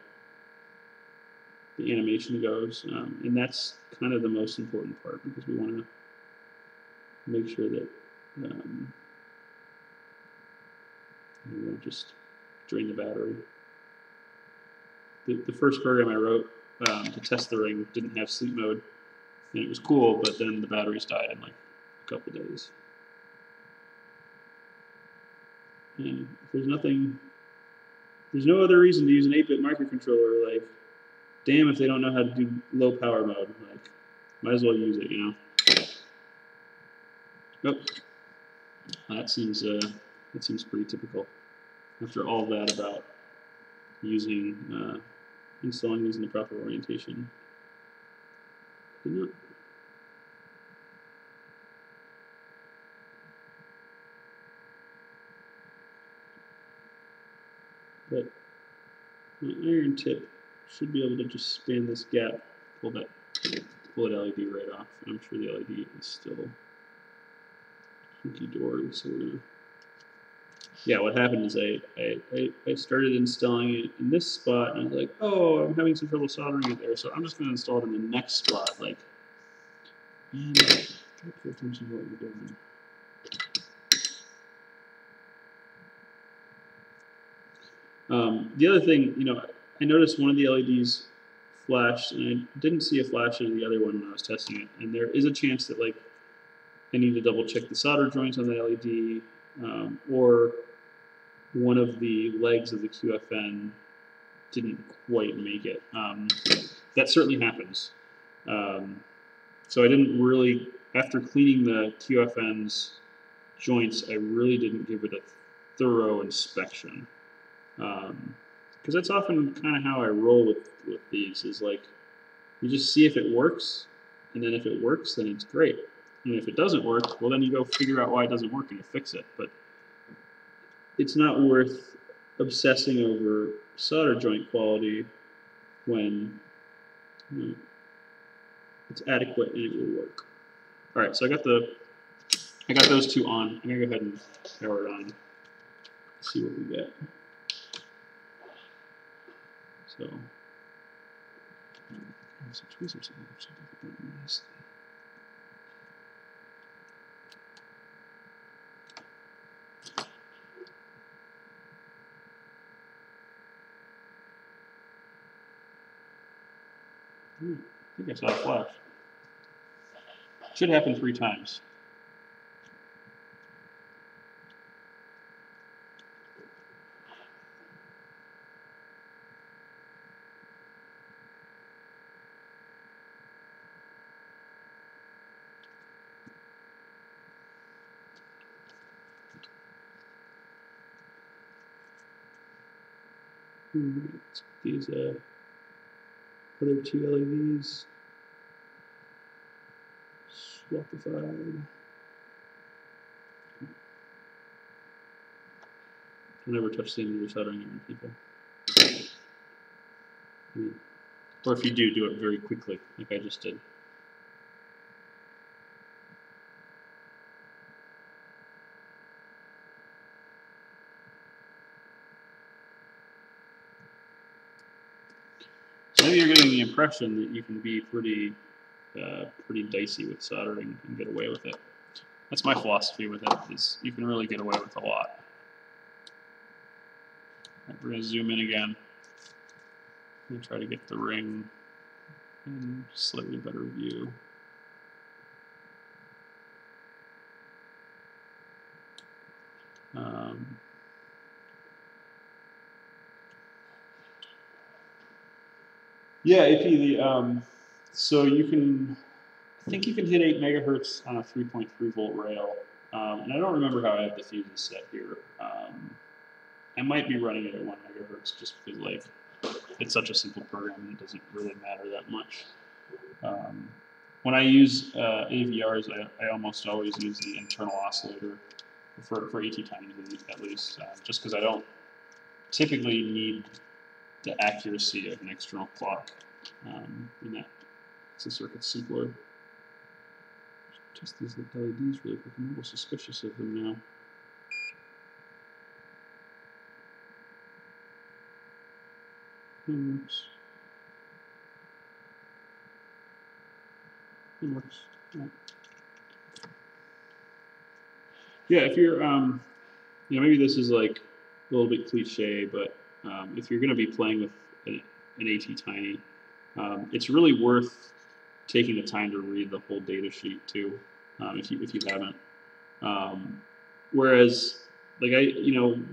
S1: animation goes, and that's kind of the most important part, because we want to make sure that we won't just drain the battery. The first program I wrote to test the ring didn't have sleep mode, and it was cool, but then the batteries died in like a couple days. And if there's no other reason to use an 8-bit microcontroller, like, damn if they don't know how to do low power mode, like, might as well use it, you know? Nope. That seems pretty typical. After all that about installing these in the proper orientation. Did not. But my iron tip should be able to just span this gap, pull that LED right off. And I'm sure the LED is still hunky-dory, so we're gonna. Yeah, what happened is I started installing it in this spot, and I was like, oh, I'm having some trouble soldering it there, so I'm just going to install it in the next spot. Like, man, try to pay attention to what you're doing. The other thing, I noticed one of the LEDs flashed, and I didn't see a flash of the other one when I was testing it, and there is a chance that, like, I need to double check the solder joints on the LED, or one of the legs of the QFN didn't quite make it. That certainly happens. So I didn't really, after cleaning the QFN's joints, I really didn't give it a thorough inspection. Because that's often kind of how I roll with these, is like, you just see if it works, and then if it works, then it's great. And if it doesn't work, well, then you go figure out why it doesn't work and you fix it. But it's not worth obsessing over solder joint quality when it's adequate and it will work. All right, so I got those 2 on. I'm gonna go ahead and power it on. see what we get. So, tweezers. I think I saw a flash. Should happen 3 times. These other 2 LEDs swapified. I'll never touch the end of your soldering iron, people. Or if you do it very quickly, like I just did. So maybe you're getting the impression that you can be pretty dicey with soldering and get away with it. That's my philosophy with it, is you can really get away with a lot. Right, we're going to zoom in again and try to get the ring in slightly better view. Yeah, AP, so you can, I think you can hit 8 megahertz on a 3.3 volt rail. And I don't remember how I have the fuses set here. I might be running it at 1 megahertz just because, like, it's such a simple program and it doesn't really matter that much. When I use AVRs, I almost always use the internal oscillator for AT tiny at least, just because I don't typically need the accuracy of an external clock, and that makes the circuit simpler. Test these LEDs really quick. I'm a little suspicious of them now. It works. It works. Yeah, if you're, you know, maybe this is like a little bit cliche, but if you're going to be playing with an AT Tiny, it's really worth taking the time to read the whole data sheet too, if you haven't. Whereas, like the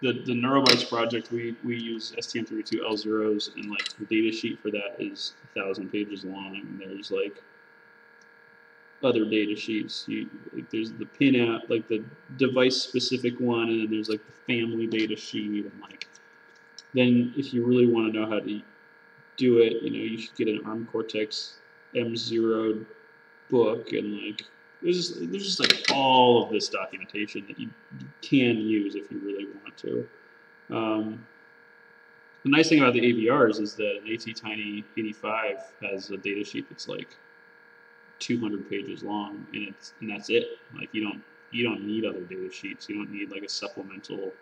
S1: Neurobytes project, we use STM32L0s, and like the data sheet for that is 1,000 pages long, and there's like other data sheets. Like there's the pin out, like the device specific one, and then there's like the family data sheet, and like then if you really want to know how to do it, you should get an ARM Cortex M0 book, and like there's just like all of this documentation that you can use if you really want to. The nice thing about the AVRs is that an AT Tiny 85 has a data sheet that's like 200 pages long, and that's it. Like you don't need other data sheets. You don't need like a supplemental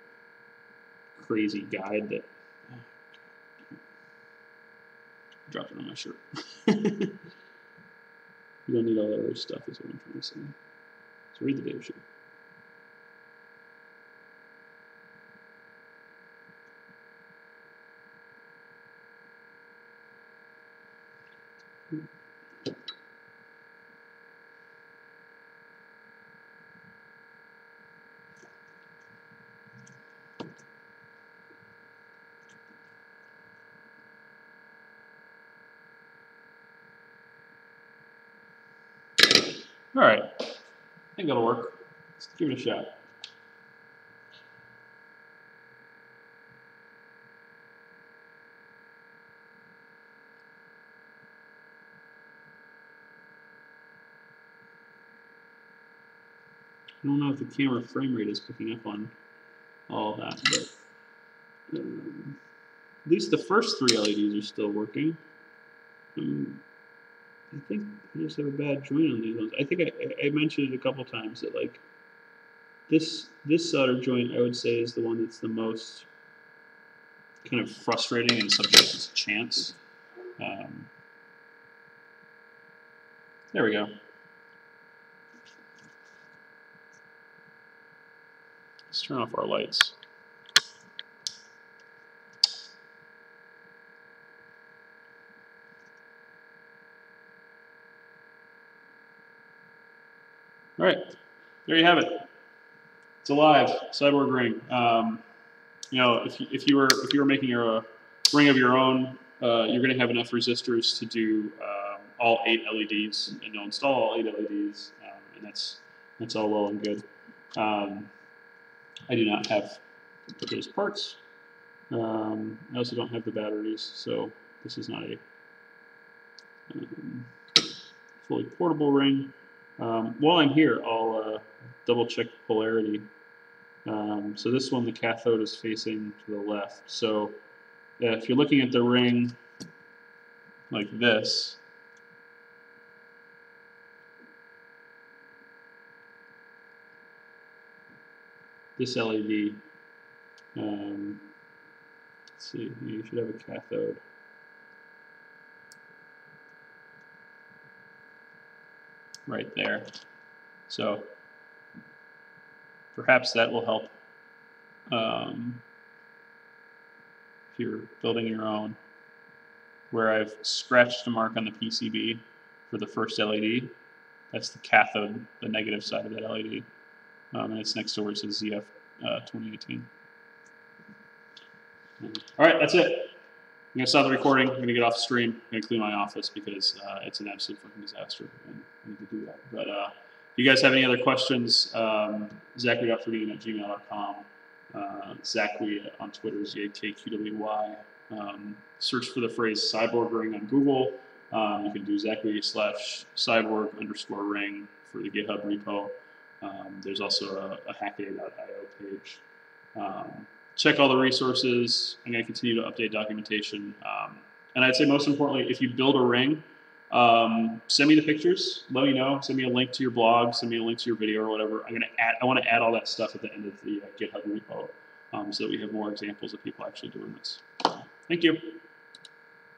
S1: crazy guide that dropped it on my shirt. You don't need all that other stuff, is what I'm trying to say. So read the data sheet. All right, I think that'll work. Let's give it a shot. I don't know if the camera frame rate is picking up on all of that, but at least the first 3 LEDs are still working. I think I just have a bad joint on these ones. I think I mentioned it a couple times that like This solder joint, I would say, is the one that's the most kind of frustrating and subject to chance. There we go. Let's turn off our lights. All right, there you have it. It's alive, Cyborg ring. You know, if you were making a ring of your own, you're going to have enough resistors to do all 8 LEDs, and you'll install all 8 LEDs, and that's all well and good. I do not have those parts. I also don't have the batteries, so this is not a fully portable ring. While I'm here, I'll double check polarity. So this one, the cathode is facing to the left. So if you're looking at the ring like this, this LED, let's see, you should have a cathode. Right there. So perhaps that will help if you're building your own. Where I've scratched a mark on the PCB for the first LED, that's the cathode, the negative side of that LED. And it's next to where it says ZF 2018. All right, that's it. I'm going to stop the recording. I'm going to get off the stream. I'm going to clean my office because it's an absolute fucking disaster. And I need to do that. But if you guys have any other questions, zachary.ferdinand@gmail.com. Zachary on Twitter is ZAKQWY. Search for the phrase cyborg ring on Google. You can do Zachary/cyborg_ring for the GitHub repo. There's also a hackaday.io page. Check all the resources. I'm going to continue to update documentation. And I'd say most importantly, if you build a ring, send me the pictures. Let me know. Send me a link to your blog. Send me a link to your video or whatever. I want to add all that stuff at the end of the GitHub repo so that we have more examples of people actually doing this. Thank you.